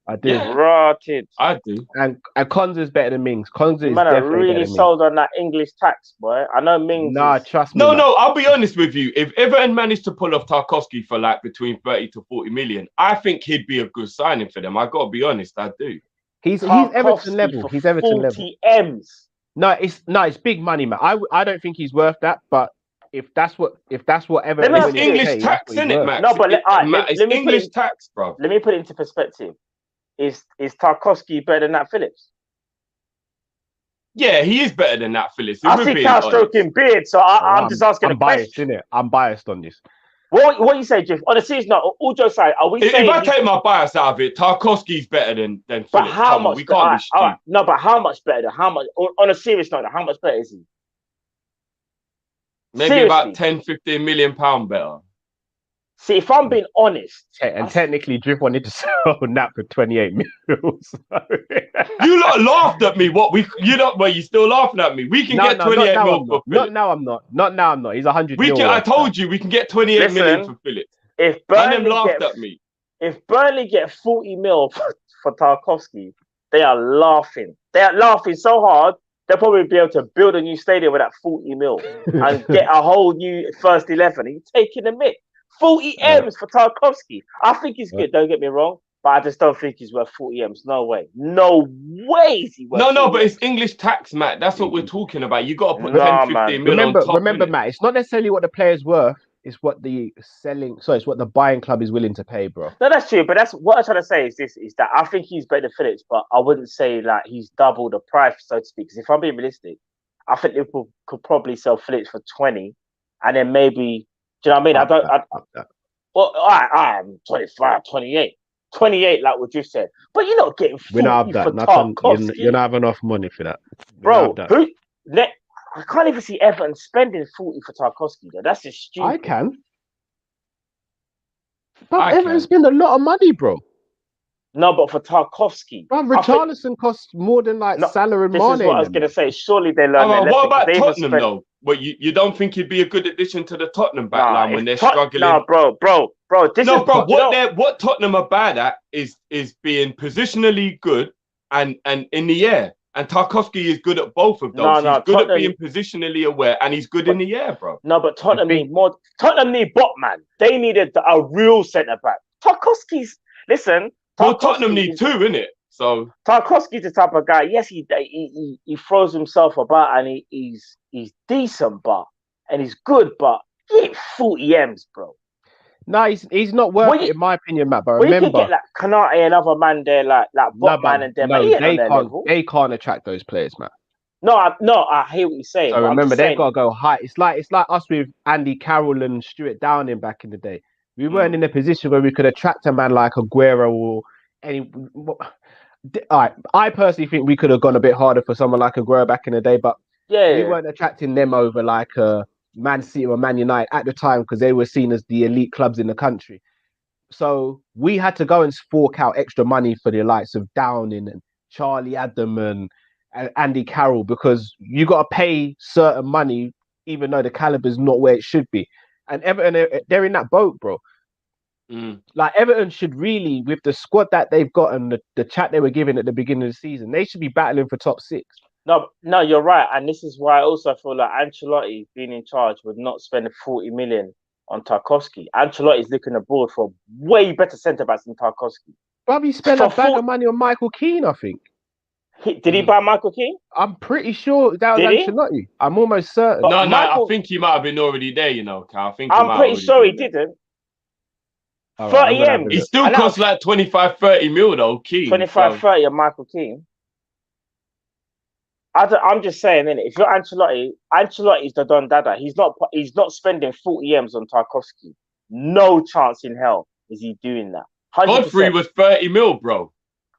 I do. Yeah. Rotted. I do. And Cons is better than Mings. Cons is definitely really sold on that English tax, boy. I know Mings. Nah, trust me. No, I'll be honest with you. If Everton managed to pull off Tarkowski for like between 30 to 40 million, I think he'd be a good signing for them. I got to be honest, I do. He's Everton level. He's Everton 40 level. M's. No, it's big money, man. I don't think he's worth that, but if that's what Everton, it's English tax, isn't it, Max? No, but it's English tax, bro. Let me put it into perspective. Is Tarkowski better than Nat Phillips? Yeah, he is better than Nat Phillips. I see Cal stroking beard, so I'm just asking a biased, question. Innit? I'm biased on this. What you say, Jeff? On the series, no. All jokes aside, are we saying? If I take my bias out of it, Tarkowski's better than Phillips. But how much? We can't be stupid. No, but how much better? How much? On a serious note, how much better is he? Maybe seriously? About 10, 15 million pound better. See, if I'm being honest, and technically, Drift wanted to sell Nat for 28 million. You lot laughed at me. You still laughing at me? We can get 28 million for Phillips. Not now. I'm not. He's 100 million. I told you we can get 28 million for Phillips. If Burnley get 40 mil for Tarkowski, they are laughing. They are laughing so hard. They'll probably be able to build a new stadium with that 40 mil and get a whole new first 11. Are you taking a mick? 40 M's for Tarkowski. I think he's good, don't get me wrong, but I just don't think he's worth 40 M's. No way. No way is he worth 40 but it's English tax, Matt. That's what we're talking about. You got to put 10, 15 million on top. Remember, Matt, it's not necessarily what the player's worth. It's what it's what the buying club is willing to pay, bro. No, that's true. But that's what I'm trying to say is that I think he's better than Phillips, but I wouldn't say like he's double the price, so to speak. Because if I'm being realistic, I think Liverpool could probably sell Phillips for 20, and then maybe, do you know what I mean? Well, I'm 25, 28. 28, like what you said. But you're not getting 40 for Tarkowski. You don't have enough money for that. Bro, I can't even see Everton spending 40 for Tarkowski, though. That's just stupid. I can. But Everton spend a lot of money, bro. No, but for Tarkowski. Bro, Richarlison costs more than Salah and Mane. This is what I was going to say. Surely they learn their lesson. What about Tottenham, though? But you don't think he'd be a good addition to the Tottenham backline when they're struggling? No, bro. What Tottenham are bad at is being positionally good and in the air. And Tarkowski is good at both of those. No, He's good Tottenham, at being positionally aware, and he's good in the air, bro. No, but Tottenham need more. Tottenham need Botman. They needed a real centre back. Tarkowski's listen. Well, Tottenham need two, innit? So Tarkowski's the type of guy. Yes, he throws himself about and he's decent, and he's good, but he ain't 40 M's, bro. No, he's not worth it in my opinion, Matt. But remember, you can get like Kanate and other man there, like Botman and them. No, they can't attract those players, Matt. No, I hear what you're saying. So remember, they've got to go high. It's like us with Andy Carroll and Stuart Downing back in the day. We weren't in a position where we could attract a man like Aguero or any. I personally think we could have gone a bit harder for someone like Aguero back in the day, but we weren't attracting them over like Man City or Man United at the time because they were seen as the elite clubs in the country. So we had to go and fork out extra money for the likes of Downing and Charlie Adam and Andy Carroll because you got to pay certain money even though the caliber is not where it should be. And Everton, they're in that boat, bro. Like Everton should really, with the squad that they've got and the chat they were giving at the beginning of the season, they should be battling for top 6. No, you're right, and this is why I also feel like Ancelotti being in charge would not spend 40 million on Tarkowski. Ancelotti's looking abroad for way better centre backs than Tarkowski. But he spent a bag of money on Michael Keane, I think. Did he buy Michael Keane? I'm pretty sure that was Ancelotti. I'm almost certain. No, I think he might have been already there, you know, Cal. I'm pretty sure he didn't. 30 M. He still costs like 25, 30 mil though, Keane. 25, 30 on Michael Keane. I'm just saying, innit? If you're Ancelotti's the Don Dada. He's not spending 40 M's on Tarkowski. No chance in hell is he doing that. 100%. Godfrey was 30 mil, bro.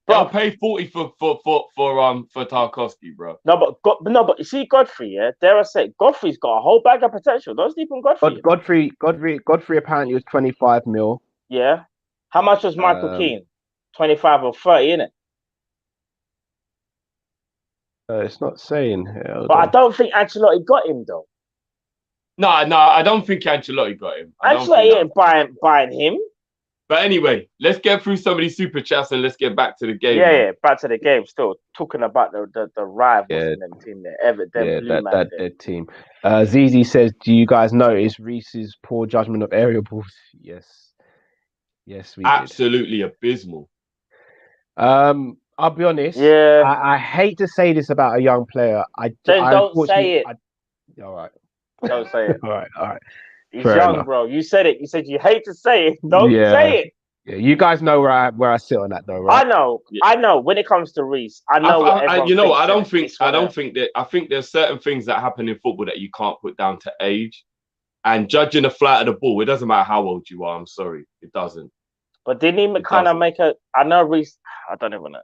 They'll pay 40 for Tarkowski, bro. No, but you see Godfrey, yeah. Dare I say, Godfrey's got a whole bag of potential. Don't sleep on Godfrey. Godfrey apparently was 25 mil. Yeah. How much was Michael Keane? 25 or 30, innit? It's not saying here. But I don't think Ancelotti got him though. No, I don't think Ancelotti got him. Ancelotti ain't buying him. But anyway, let's get through some of these super chats and let's get back to the game. Yeah, back to the game. Still talking about the rivals in them team there. Everton, that team. Zizi says, "Do you guys notice Rhys's poor judgment of aerial balls?" Yes, we absolutely did. Abysmal. I'll be honest. Yeah, I hate to say this about a young player. Don't say it. All right. Don't say it. all right. He's young, enough. Bro. You said it. You said you hate to say it. Don't say it. Yeah, you guys know where I sit on that, though, right? I know. When it comes to Rhys, I know. I think there's certain things that happen in football that you can't put down to age. And judging the flight of the ball, it doesn't matter how old you are. I'm sorry, it doesn't. But didn't he kind of make a? I know Rhys. I don't even know.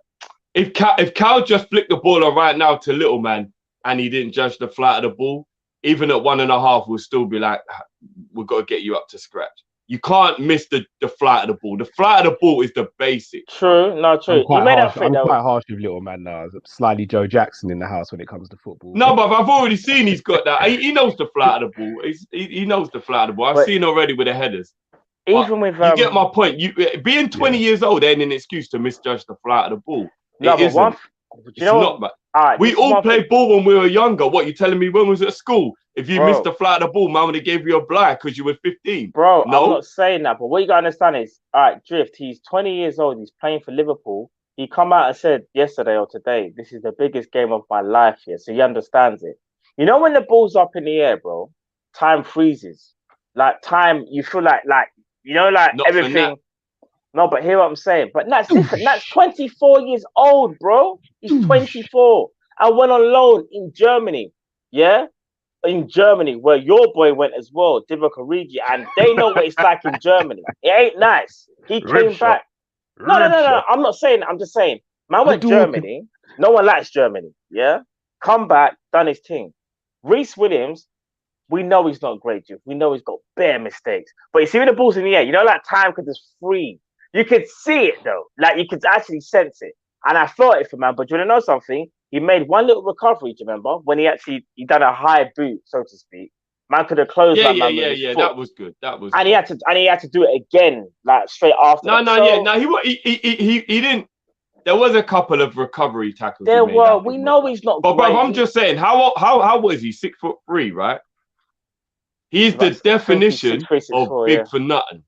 If Cal just flicked the ball on right now to little man and he didn't judge the flight of the ball, even at 1.5, we'll still be like, we've got to get you up to scratch. You can't miss the flight of the ball. The flight of the ball is the basic. True. I'm quite harsh with little man now. Slightly Joe Jackson in the house when it comes to football. No, but I've already seen he's got that. He knows the flight of the ball. He knows the flight of the ball. I've seen already with the headers. Even with you get my point. You being 20 years old ain't an excuse to misjudge the flight of the ball. We all played ball when we were younger. What you telling me? When was at school? If you missed the flight of the ball, man would have gave you a blind because you were 15. Bro, no? I'm not saying that, but what you gotta understand is, all right, Drift. He's 20 years old. He's playing for Liverpool. He come out and said yesterday or today, this is the biggest game of my life here. So he understands it. You know when the ball's up in the air, bro, time freezes. Like time, you feel like not everything. No, but hear what I'm saying. But that's different. That's 24 years old, bro. He's 24. I went on loan in Germany. Yeah? In Germany, where your boy went as well, Divock Origi, and they know what it's like in Germany. It ain't nice. He came back. No. I'm not saying I'm just saying. Man went Germany. No one likes Germany. Yeah? Come back, done his thing. Rhys Williams, we know he's not great, Duke. We know he's got bare mistakes. But you see when the ball's in the air, like time could just freeze. You could see it though. Like you could actually sense it. And I felt it for man. But do you want to know something? He made one little recovery, do you remember? When he done a high boot, so to speak. Man could have closed that man. Yeah. That was good. And he had to do it again, like straight after. He didn't. there was a couple of recovery tackles. There were. We know he's not. But great. bro, I'm just saying, how was he? 6'3", right? He's the definition of big for nothing.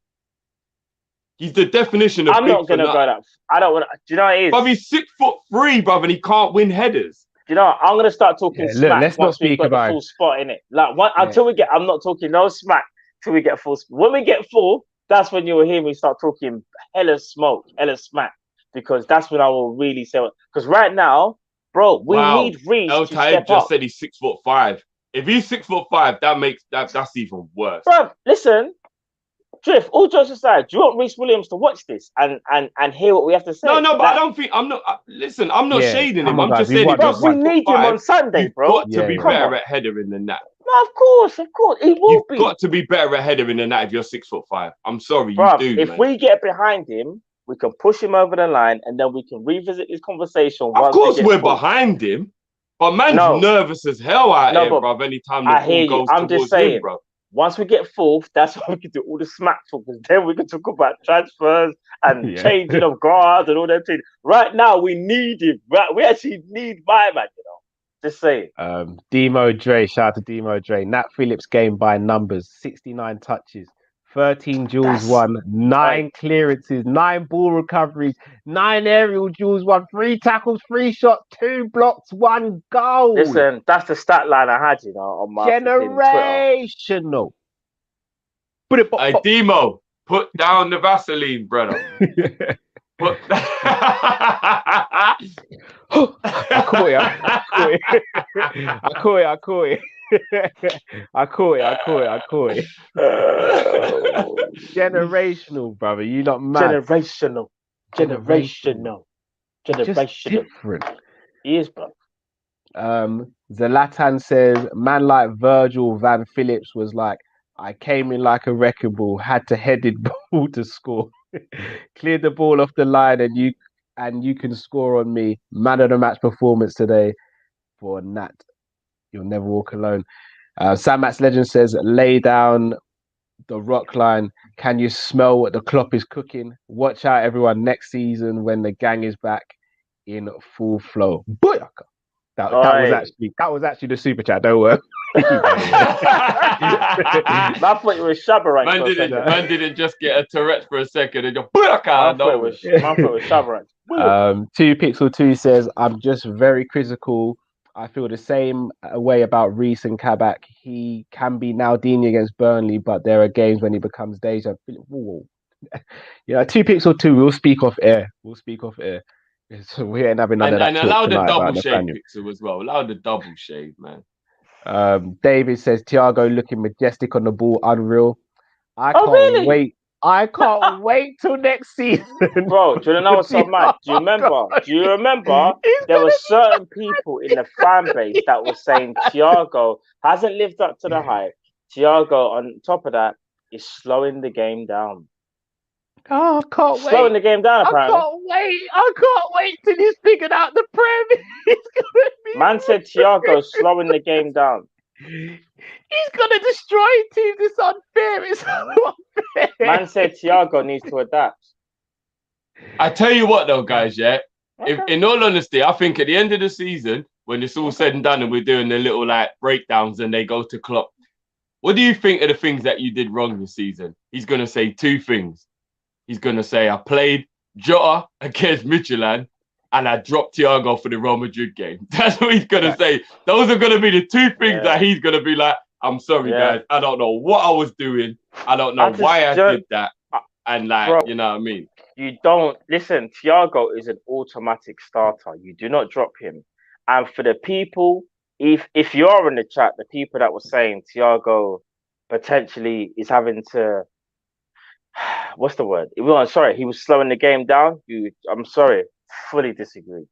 He's the definition of I'm big not gonna for go nothing. that. I don't want to. Do you know what it is? But he's 6'3", brother, and he can't win headers. Do you know what? I'm gonna start talking smack. Let's not speak about the full spot in it. Like until we get. I'm not talking no smack till we get full. When we get full, that's when you will hear me start talking hella smoke, hella smack, because that's when I will really say. Because right now, bro, we need Rhys to step just up. said he's 6'5". If he's 6'5", that makes that's even worse. Bro, listen, Drift. All jokes aside, do you want Rhys Williams to watch this and hear what we have to say? No, but I don't think I'm not. Listen, I'm not shading him. I'm just saying, bro, we need him on Sunday, bro. You've got to be better at headering than that. No, of course, he will be. You've got to be better at headering than that if you're 6'5". I'm sorry, bro, you do. If we get behind him, we can push him over the line, and then we can revisit this conversation. Of course, we're behind him, but man's nervous as hell out here, bro. Anytime the ball goes I'm just towards saying, him, bro. Once we get fourth, that's when we can do all the smack talk, because then we can talk about transfers and changing of guards and all that things. Right now, we need him. Right? We actually need my man, you know. Just saying. Demo Dre, shout out to Demo Dre. Nat Phillips game by numbers, 69 touches, 13 duels won, 9 clearances, 9 ball recoveries, 9 aerial duels won, 3 tackles, 3 shots, 2 blocks, 1 goal. Listen, that's the stat line I had, you know, on my generational. Put it. Hey, Demo, put down the Vaseline, brother. Put. I caught it. Generational, brother. You not mad. Generational. Just different. He is, bro. Zlatan says, man like Virgil van Phillips was like, I came in like a wrecking ball, had to headed ball to score. Cleared the ball off the line and you can score on me. Man of the match performance today for Nat. You'll never walk alone. Sam Max Legend says, lay down the rock line. Can you smell what the Klopp is cooking? Watch out, everyone, next season when the gang is back in full flow. Booyaka. That was actually the super chat. Don't worry. I thought you were Shabarite. Man didn't just get a Tourette for a second and just I thought it was Shabarite. 2Pixel2 says, I'm just very critical. I feel the same way about Rhys and Kabak. He can be Naldini against Burnley, but there are games when he becomes Deja. Whoa. 2Pixel2, we'll speak off air. So we ain't having none of that. And allow the double shave Pixel as well. Allow the double shave, man. David says, Thiago looking majestic on the ball, unreal. I can't wait. I can't wait till next season. Bro, do you know what's so mad? Do you remember there were certain people in the fan base that were saying Thiago hasn't lived up to the hype. Thiago, on top of that, is slowing the game down. Oh, I can't wait. Slowing the game down, apparently. I can't wait till he's figured out the Prem. Man said Thiago's slowing the game down. He's gonna destroy teams. It's unfair. It's unfair. Man said Thiago needs to adapt. I tell you what, though, guys. Yeah, if, in all honesty, I think at the end of the season, when it's all said and done, and we're doing the little like breakdowns, and they go to Klopp, what do you think are the things that you did wrong this season? He's gonna say 2 things. He's gonna say, I played Jota against Midtjylland, and I dropped Thiago for the Real Madrid game. That's what he's going to say. Those are going to be the 2 things that he's going to be like, I'm sorry, guys. I don't know what I was doing. I don't know why I did that. And like, bro, you know what I mean? You don't... Listen, Thiago is an automatic starter. You do not drop him. And for the people, if you're in the chat, the people that were saying Thiago potentially is having to... What's the word? He was slowing the game down. I'm sorry. Fully disagree.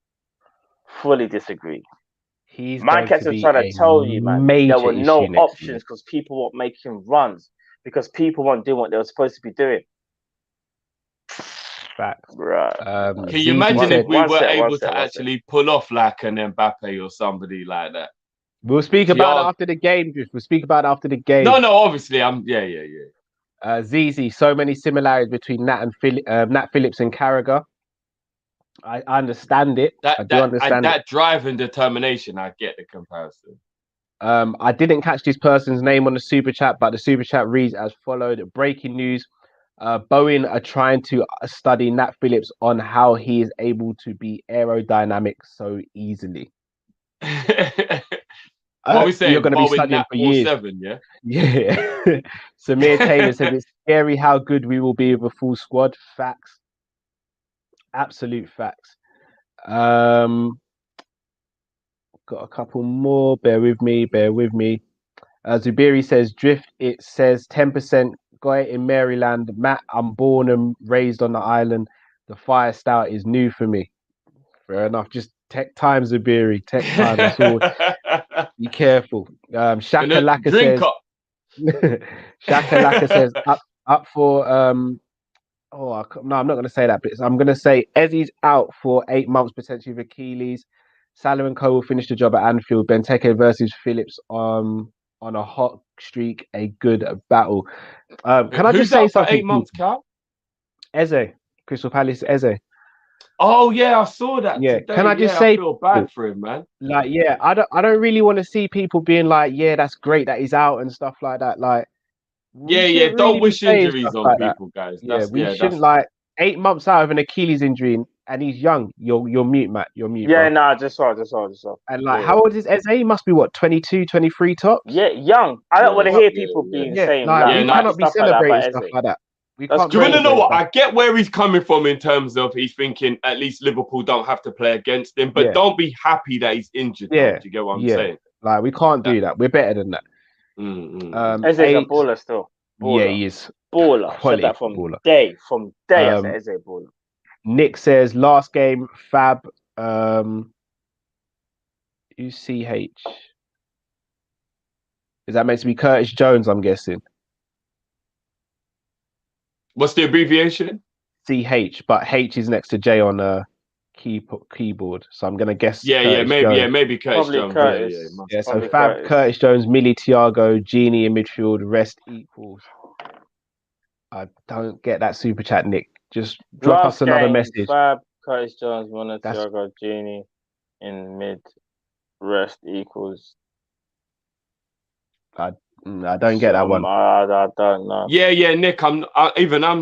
Man kept trying to tell you, man, there were no options because people weren't making runs, because people weren't doing what they were supposed to be doing. Facts. Right. Can you imagine if we were able to actually pull off like an Mbappe or somebody like that? We'll speak about it after the game. No, obviously. Zizi, so many similarities between Nat Phillips and Carragher. I understand it. I do And understand it. that drive and determination, I get the comparison. I didn't catch this person's name on the super chat, but the super chat reads as followed: breaking news. Boeing are trying to study Nat Phillips on how he is able to be aerodynamic so easily. What we saying? You're going to be studying Nat for years. 7, yeah? Yeah. Samir Taylor said it's scary how good we will be with a full squad. Facts. Absolute facts. Got a couple more. Bear with me. Zubiri says drift. It says 10%. Guy in Maryland. Matt, I'm born and raised on the island. The fire stout is new for me. Fair enough. Just tech time, Zubiri. Tech time. That's all. Be careful. Shaka Laka says. Shaka Laka says up for. No, I'm not going to say that. But I'm going to say Ezzy's out for 8 months potentially with Achilles. Salah and Co will finish the job at Anfield. Benteke versus Phillips on a hot streak, a good battle. Can I just say something? 8 months, Cal? Eze, Crystal Palace, Eze. Oh yeah, I saw that. Yeah, today. can I just say? I feel bad for him, man. Like, yeah, I don't really want to see people being like, yeah, that's great that he's out and stuff like that. Like, yeah, don't wish injuries on like people, guys. We shouldn't like 8 months out of an Achilles injury. And he's young. You're mute, Matt. You're mute. Yeah, bro. nah, just saw. And like, how old is Eze? He must be what, 22, 23 tops? Yeah, young. I don't want to hear people being saying like, we cannot be celebrating stuff like that. Do you want to know what? I get where he's coming from in terms of he's thinking at least Liverpool don't have to play against him, but don't be happy that he's injured. Yeah, do you get what I'm saying? Like, we can't do that. We're better than that. Eze's a baller still. Baller. Yeah, he is. Baller. Said that from day. From day, I said Eze baller. Nick says last game Fab UCH. Is that meant to be Curtis Jones, I'm guessing? What's the abbreviation? CH, but H is next to J on keyboard. So I'm gonna guess. Maybe Curtis Jones. Curtis. Yeah, so Fab, Curtis Jones, Millie, Thiago, Genie in midfield, rest equals. I don't get that super chat, Nick. Just drop us another message. Fab, Curtis Jones, Millie, Thiago, Genie in mid, rest equals. I don't get that one. I don't know. Yeah, Nick. I'm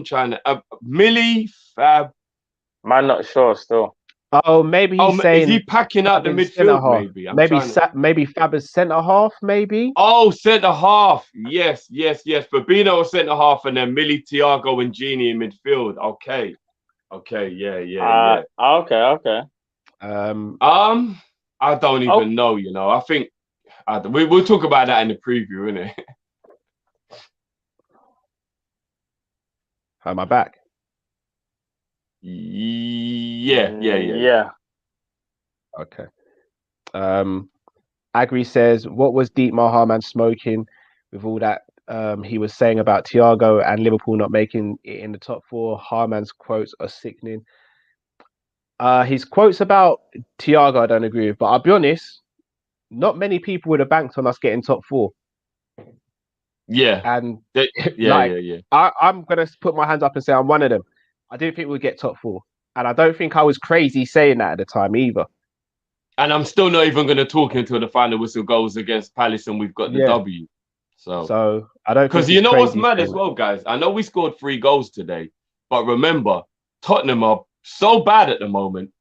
trying to. Millie, Fab. I'm not sure still. Oh, maybe he's saying. Is he packing out the midfield? Maybe Fab is centre half. Maybe. Oh, centre half. Yes. Fabinho centre half, and then Millie, Thiago, and Genie in midfield. Okay. Yeah. Okay. I don't even know. You know, I think we'll talk about that in the preview, innit? Am I back? Yeah. Okay. Agri says, what was Deep Mahaman smoking with all that he was saying about Thiago and Liverpool not making it in the top four? Harman's quotes are sickening. His quotes about Thiago, I don't agree with, but I'll be honest, not many people would have banked on us getting top four. Yeah. And yeah. I'm going to put my hands up and say I'm one of them. I didn't think we'd get top four. And I don't think I was crazy saying that at the time either. And I'm still not even going to talk until the final whistle goes against Palace and we've got the W. So I don't, because you know what's mad as well, guys? I know we scored 3 goals today, but remember, Tottenham are so bad at the moment.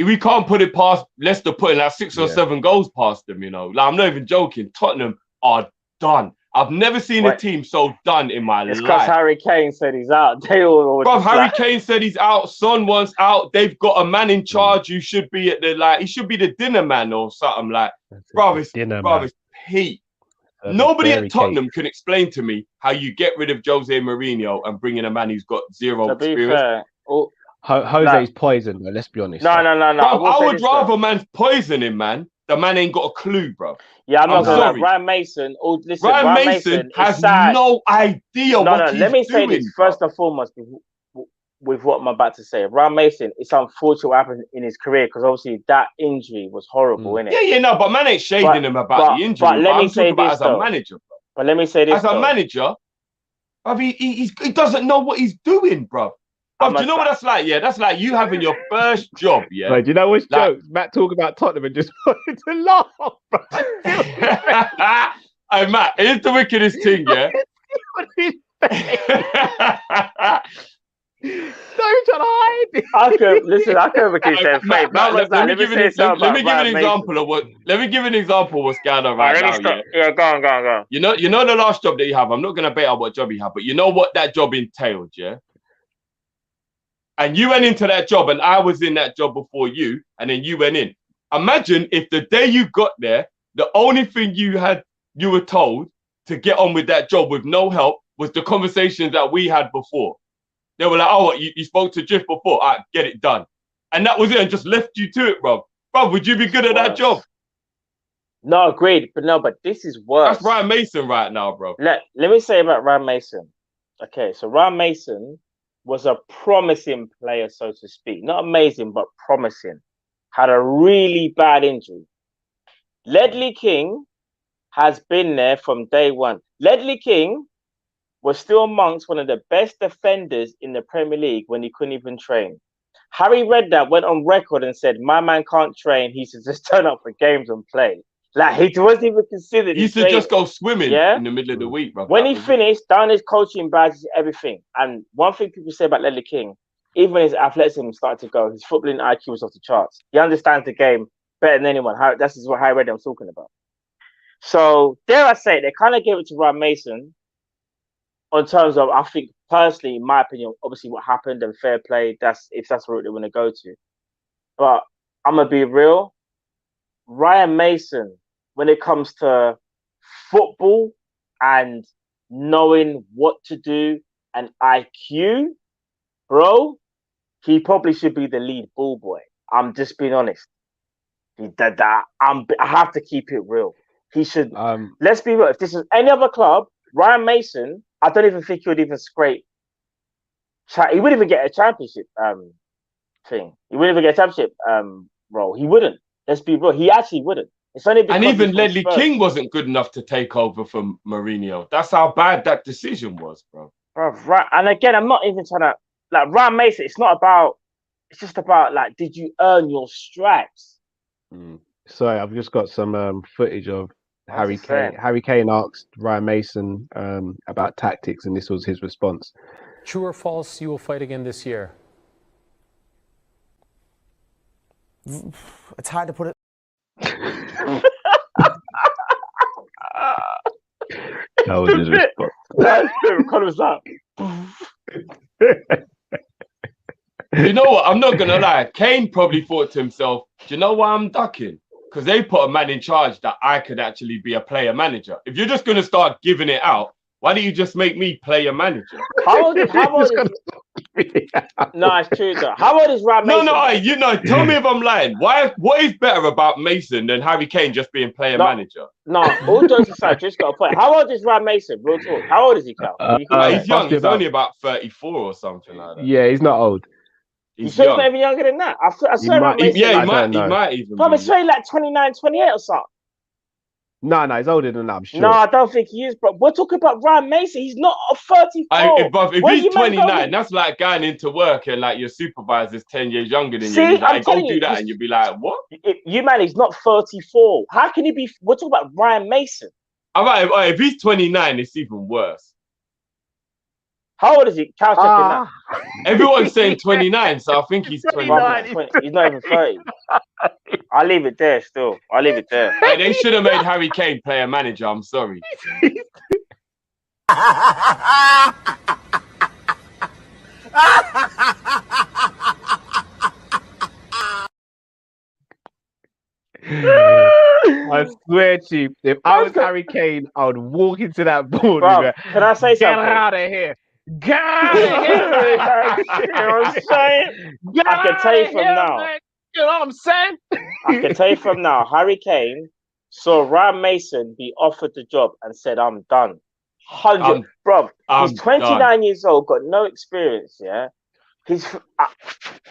We can't put it past Leicester putting like 6 or 7 goals past them, you know. Like, I'm not even joking. Tottenham are done. I've never seen a team so done in my life. It's because Harry Kane said he's out. Harry Kane said he's out. Son wants out. They've got a man in charge who should be at he should be the dinner man or something like. It's Pete. Nobody at Tottenham can explain to me how you get rid of Jose Mourinho and bring in a man who's got zero experience. Fair, Jose's poison, though, let's be honest. No. Bro, I would rather man's poisoning, man. The man ain't got a clue, bro. Yeah, I'm not sorry. Ryan Mason. Ryan Mason has no idea what he's doing. Let me say this first and foremost with what I'm about to say. Ryan Mason, it's unfortunate what happened in his career because obviously that injury was horrible, innit? Yeah, but man ain't shading him about the injury. But let me say this, as a manager, bro. But let me say this, as a manager, he doesn't know what he's doing, bro. Bro, do you know what that's like? Yeah, that's like you having your first job. Yeah. Right, do you know what's Like- jokes? Matt talk about Tottenham and just wanted to laugh, bro. Hey, Matt, here's the wickedest thing, yeah? Don't try to hide it. I could keep saying fake. Matt, let me give an example of what's going on right now. Yeah? Go on. You know the last job that you have. I'm not gonna bait out what job you have, but you know what that job entailed, yeah. And you went into that job, and I was in that job before you, and then you went in. Imagine if the day you got there, the only thing you were told to get on with that job with no help was the conversations that we had before. They were like, "Oh, you spoke to Jiff before? All right, get it done," and that was it, and just left you to it, bro. Bro, would you be good at that job? No, agreed, but this is worse. That's Ryan Mason right now, bro. Let me say about Ryan Mason. Okay, so Ryan Mason was a promising player, so to speak. Not amazing, but promising. Had a really bad injury. Ledley King has been there from day one. Ledley King was still amongst one of the best defenders in the Premier League when he couldn't even train. Harry Redknapp went on record and said, "My man can't train. He should just turn up for games and play." Like, he wasn't even considered. He used to just go swimming in the middle of the week, bro. When he finished, down his coaching badges, everything. And one thing people say about Ledley King, even when his athleticism started to go, his footballing IQ was off the charts. He understands the game better than anyone. That's what Harry Redknapp was talking about. So, dare I say, they kind of gave it to Ryan Mason on terms of, I think, personally, in my opinion, obviously what happened and fair play, if that's the route they want to go to. But I'm going to be real. Ryan Mason, when it comes to football and knowing what to do and IQ, bro, he probably should be the lead ball boy. I'm just being honest. I have to keep it real. He should. Let's be real. If this is any other club, Ryan Mason, I don't even think he would even scrape. He wouldn't even get a championship thing. He wouldn't even get a championship role. He wouldn't. Let's be real. He actually wouldn't. It's only because and even Ledley King wasn't good enough to take over from Mourinho. That's how bad that decision was, bro. Right. And again, I'm not even trying to like Ryan Mason. It's not about. It's just about like, did you earn your stripes? Sorry, I've just got some footage of Harry Kane. Harry Kane asked Ryan Mason about tactics, and this was his response. True or false, you will fight again this year? It's hard to put it. That was his response. That's Connor's up. You know what? I'm not gonna lie. Kane probably thought to himself, "Do you know why I'm ducking? Because they put a man in charge that I could actually be a player manager. If you're just gonna start giving it out, why don't you just make me player manager?" How old is No, it's true though. How old is Ryan Mason? No, tell me if I'm lying. What is better about Mason than Harry Kane just being player manager? No, all jokes aside, just got a point. How old is Ryan Mason? Real talk. How old is he, Cal? He's young. He's only about 34 or something like that. Yeah, he's not old. He's sure he's not even younger than that? I swear Ryan Mason. He might even. Probably say like 29, 28 or something. No, he's older than that, I'm sure. No, I don't think he is, bro. We're talking about Ryan Mason. He's not a 34. If he's 29, that's like going into work and like your supervisor's 10 years younger than you. See, Like, go do that and you'll be like, what? He's not 34. How can he be? We're talking about Ryan Mason. All right, if he's 29, it's even worse. How old is he? Cal checking that. Everyone's saying 29, so I think he's 29. He's not even 30. I'll leave it there still. I'll leave it there. Hey, they should have made Harry Kane player manager. I'm sorry. I swear to you, if I was Harry Kane, I would walk into that board. Bro, can I say something? Get out of here. Get out of here. You know what I'm saying? I can tell you from now. Man. You know what I'm saying? I can tell you from now, Harry Kane saw Ryan Mason be offered the job and said, "I'm done." 100, bro. He's 29 years old, got no experience. Yeah,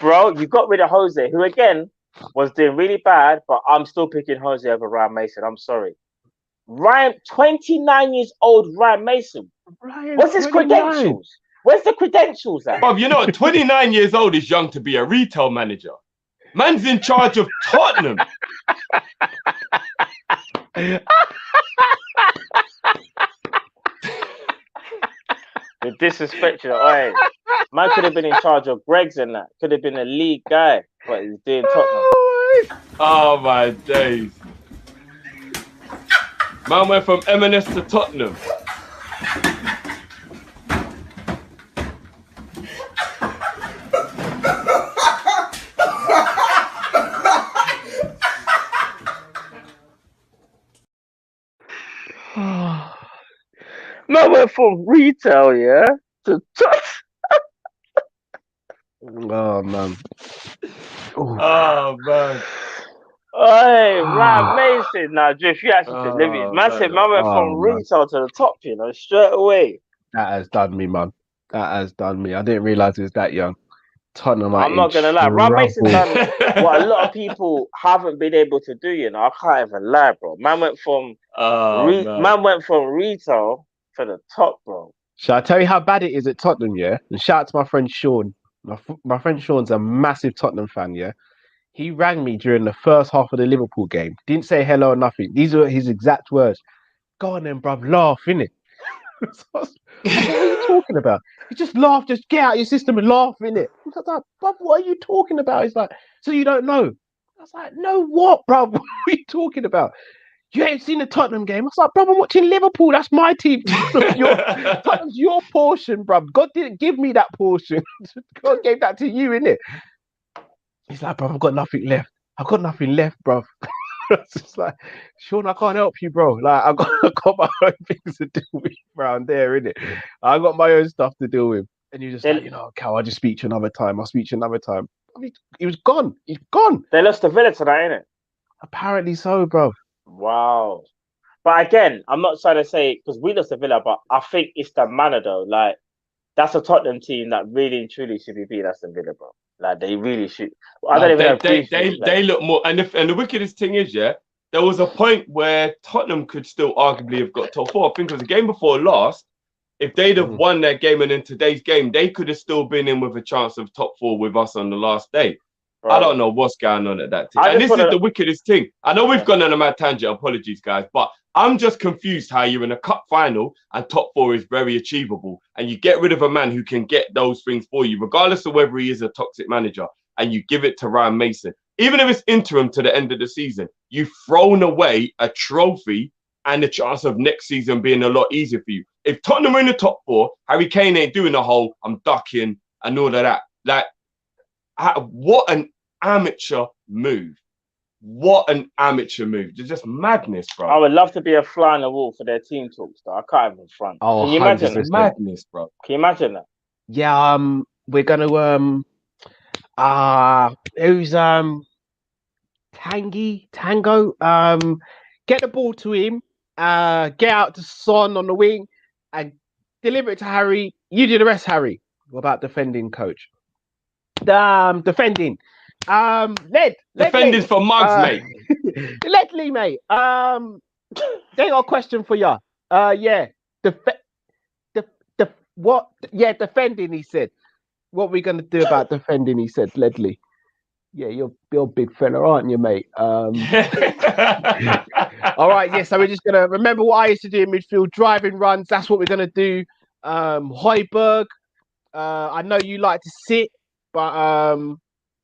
bro. You got rid of Jose, who again was doing really bad, but I'm still picking Jose over Ryan Mason. I'm sorry. 29 years old, Ryan Mason. What's his credentials? Where's the credentials at? Bruv, you know, 29 years old is young to be a retail manager. Man's in charge of Tottenham. The disrespect, you know, man could have been in charge of Greg's and that. Could have been a league guy, but he's doing Tottenham. Oh my days. Man went from M&S to Tottenham. Man went from retail, yeah, to Tottenham. Oh man. Oh man. Hey, Ryan Mason. Now, Drift, you actually deliver it. Man said, man went from man. retail to the top, you know, straight away. That has done me, man. That has done me. I didn't realise he was that young. Tottenham. I'm not gonna lie. Ryan Mason done what a lot of people haven't been able to do. You know, I can't even lie, bro. Man went from retail to the top, bro. Shall I tell you how bad it is at Tottenham? Yeah, and shout out to my friend Sean. My friend Sean's a massive Tottenham fan. Yeah, he rang me during the first half of the Liverpool game. Didn't say hello or nothing. These are his exact words. Go on then, bruv, laugh, innit? What are you talking about? You just laugh, just get out your system and laugh, innit? I was like, bruv, what are you talking about? He's like, so you don't know? I was like, no, what, bruv? What are you talking about? You ain't seen the Tottenham game? I was like, bruv, I'm watching Liverpool. That's my team. Tottenham's your portion, bruv. God didn't give me that portion. God gave that to you, innit? He's like, bruv, I've got nothing left. I've got nothing left, bruv. It's just like, Sean, I can't help you, bro. Like, I got my own things to deal with around there, innit? I got my own stuff to deal with. And you're just like, you know, Cal, I'll just speak to you another time. I'll speak to you another time. I mean, he was gone. He's gone. They lost to Villa tonight, innit? Apparently so, bro. Wow. But again, I'm not trying to say, because we lost to Villa, but I think it's the manner, though. Like, that's a Tottenham team that really and truly should be beating Aston Villa, bro. Like, they really should. I don't even know. They look more, and the wickedest thing is, yeah, there was a point where Tottenham could still arguably have got top four. I think it was the game before last. If they'd have won their game and in today's game, they could have still been in with a chance of top four with us on the last day. Bro. I don't know what's going on at that team. And this is the wickedest thing. I know we've gone on a mad tangent. Apologies, guys. But I'm just confused how you're in a cup final and top four is very achievable. And you get rid of a man who can get those things for you, regardless of whether he is a toxic manager, and you give it to Ryan Mason. Even if it's interim to the end of the season, you've thrown away a trophy and the chance of next season being a lot easier for you. If Tottenham are in the top four, Harry Kane ain't doing the whole I'm ducking and all of that. Like, what an amateur move. What an amateur move. It's just madness, bro. I would love to be a fly on the wall for their team talks, though. I can't even front. Oh, can you imagine that? Madness, bro. Can you imagine that? Yeah, we're gonna who's Tango? Get the ball to him, get out to Son on the wing and deliver it to Harry. You do the rest, Harry. What about defending, coach? Defending. Defending for mugs, mate. Ledley, mate. They got a question for you. Yeah. What? Yeah, defending, he said. What are we going to do about defending, he said, Ledley. Yeah, you're a big fella, aren't you, mate? All right, yeah, so we're just going to remember what I used to do in midfield, driving runs. That's what we're going to do. Højbjerg, I know you like to sit, but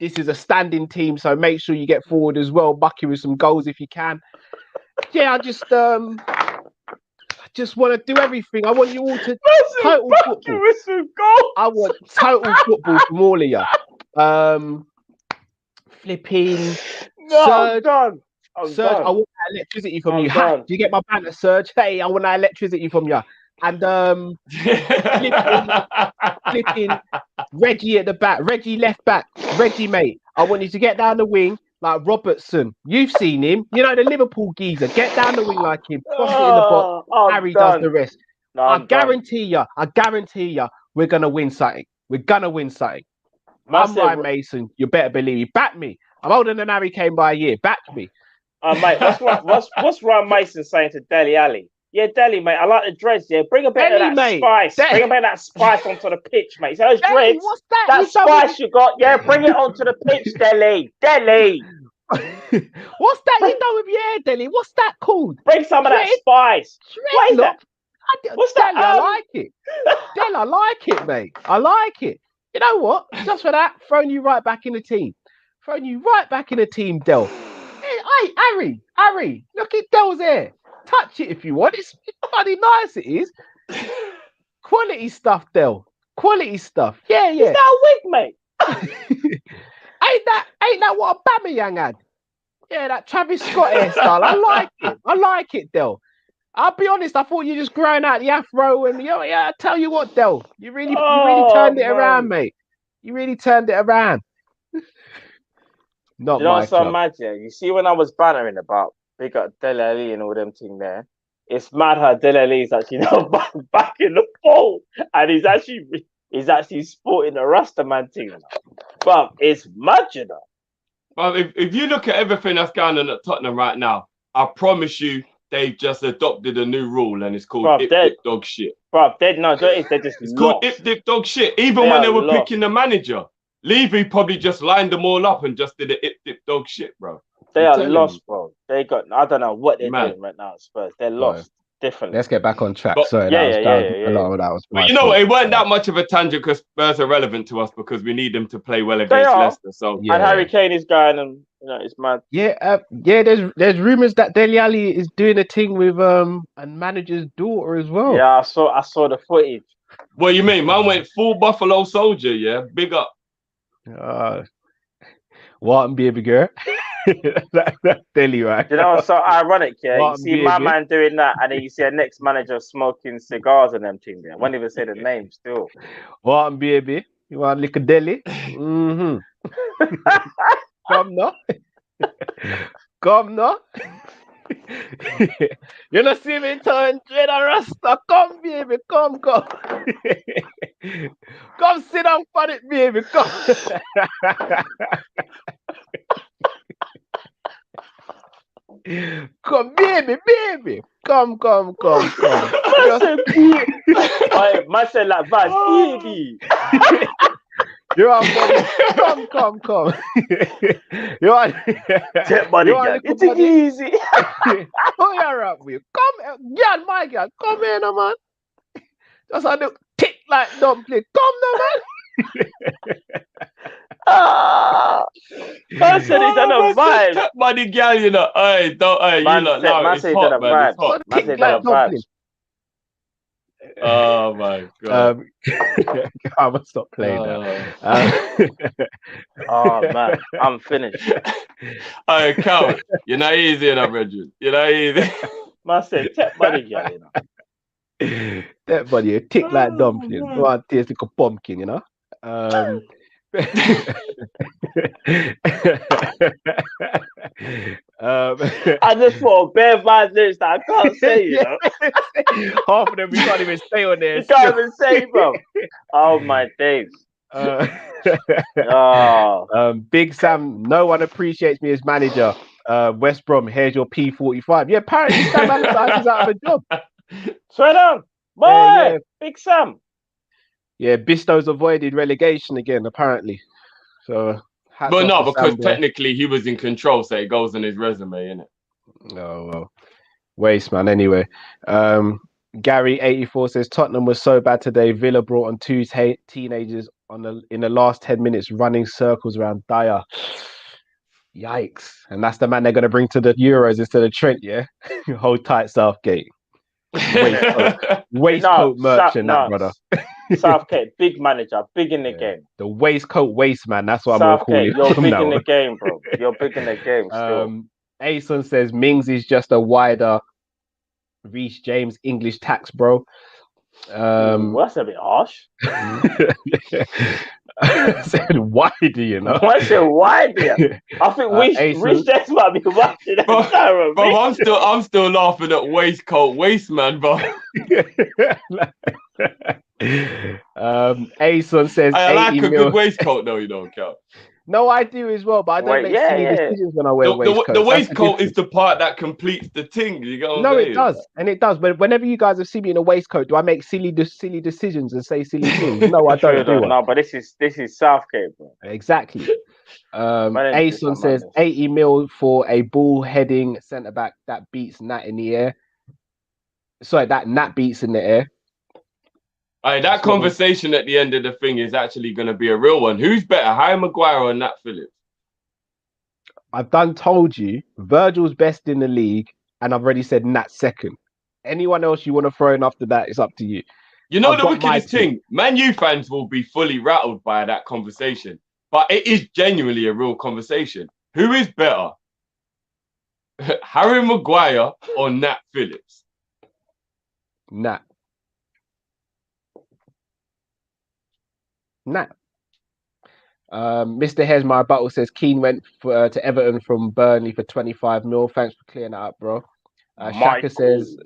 this is a standing team, so make sure you get forward as well. Bucky with some goals if you can. Yeah, I just want to do everything. I want you all to total football. With some goals. I want total football from all of you. Flipping. No, Serge, I'm Serge, done. I want that electricity from you. done. Do you get my banter, Serge? Hey, I want that electricity from you. And flipping Reggie at the back, Reggie left back, Reggie, mate. I want you to get down the wing like Robertson. You've seen him. You know, the Liverpool geezer. Get down the wing like him. Cross it in the box. Harry does the rest. No, I guarantee you, we're going to win something. We're going to win something. I'm Ryan Mason. You better believe me. Back me. I'm older than Harry Kane by a year. Back me. Mate, what's Ryan Mason saying to Dele Alli? Yeah, Dele, mate. I like the dreads. Yeah, bring a bit Dele, of that mate. spice. Dele. Bring a bit of that spice onto the pitch, mate. So those Dele, dreads, what's that? that You done spice you got, yeah, bring it onto the pitch, Dele. Dele, What's that you done with your hair, Dele? What's that called? bring some of that Dread? spice. What is that? What's that? Dele, I like it. Dele, I like it, mate. I like it. You know what? Just for that, throwing you right back in the team. Throwing you right back in the team, Del. Hey, Harry, look at Del's hair. Touch it if you want. It's bloody nice, it is. Quality stuff, Del. Quality stuff. Yeah. Is that a wig, mate? Ain't that what Aubameyang had? Yeah, that Travis Scott hairstyle. I like it, Del. I'll be honest, I thought you just growing out the afro and yeah, I tell you what, Del, you really turned it around, mate. You really turned it around. Not you know my what's so club. mad, yeah? You see when I was bantering about big up Dele Alli and all them thing there, it's mad how Dele Alli is actually now back in the fold and he's actually sporting the Rastaman thing. But it's mad, you know. Well, if you look at everything that's going on at Tottenham right now, I promise you they've just adopted a new rule and it's called Ip dog shit. Bro, they're just it's lost. called Ip dog shit. Even when they were picking the manager, Levy probably just lined them all up and just did a Ip dog shit, bro. They are lost, bro. I don't know what they're doing right now, Spurs. They're lost. Differently. Let's get back on track. But, Sorry, that was but you know what? It weren't that much of a tangent because Spurs are relevant to us because we need them to play well against Leicester. So and Harry Kane is going and it's mad. Yeah. There's rumours that Dele Alli is doing a thing with a manager's daughter as well. Yeah, I saw the footage. What you mean? Man went full Buffalo Soldier. Yeah, big up. What and baby girl? That's Dele, right? You know, it's so ironic, yeah. What you see my man doing that, and then you see a next manager smoking cigars and them things there. I won't even say the name still. What and baby? You want to lick a Dele? Mm-hmm. Come now. Come now. You know, see me turn dread and rasta. Come, baby. Come. Come sit down for it, baby. Come. Come, baby. Come. Man said like that, baby. You're on, buddy. Come. Take money, girl. It's easy. Oh, you're up with. Come, girl, my girl. Come here, no, man. Just a little tick like dumpling. Come, no, man. Man said he's on a vibe. Take money, girl, you know. Hey, don't. Hey, you know. Now it's hot, man. It's hot. Man said on a vibe. Oh my god! I must stop playing now. Oh man, I'm finished. Hey, Cal, you're not easy enough, Reggie. You're not easy. Man said, "Take money, girl." You know. That body, a tick like dumpling. Go and taste like a pumpkin, you know. I just thought bare vibes lyrics that I can't say, you know. Half of them we can't even say on there. You can't even say, bro. Oh my days. Big Sam, no one appreciates me as manager. West Brom, here's your P45. Yeah, apparently Sam Allardyce is out of a job. Straight on. Boy, yeah. Big Sam. Yeah, Bistow's avoided relegation again, apparently. So, but no, because technically he was in control, so it goes on his resume, innit? Oh, well. Waste, man. Anyway, Gary84 says Tottenham was so bad today. Villa brought on two teenagers in the last 10 minutes, running circles around Dyer. Yikes! And that's the man they're going to bring to the Euros instead of Trent. Yeah, hold tight, Southgate. Waistcoat merchant, brother. Southgate, big manager, big in the game. The waistcoat waste man. That's what Southgate, I'm going to call you. You're big in the game, bro. You're big in the game still. Ason says Mings is just a wider Rhys James English tax, bro. Well, that's a bit harsh. Said why do you know? I said why do you? I think Rhys James might be watching that. Bro, I'm still laughing at waistcoat waste man, bro. Ason says I like a good good waistcoat though, you know, Cal. No, I do as well, but I don't make silly decisions when I wear waistcoats. The waistcoat is the part that completes the thing. You go. No, it does, and it does. But whenever you guys have seen me in a waistcoat, do I make silly decisions and say silly things? No, I don't do it. No, but this is Southgate, bro. Exactly. Ason says 80 mil for a ball heading centre back that beats Nat in the air. Sorry, that Nat beats in the air. That conversation at the end of the thing is actually going to be a real one. Who's better, Harry Maguire or Nat Phillips? I've told you, Virgil's best in the league, and I've already said Nat second. Anyone else you want to throw in after that, it's up to you. You know the wickedest thing? Man U fans will be fully rattled by that conversation, but it is genuinely a real conversation. Who is better, Harry Maguire or Nat Phillips? Nat. Mr. Here's my rebuttal says Keane went to Everton from Burnley for 25 mil. Thanks for clearing that up, bro. Shaka says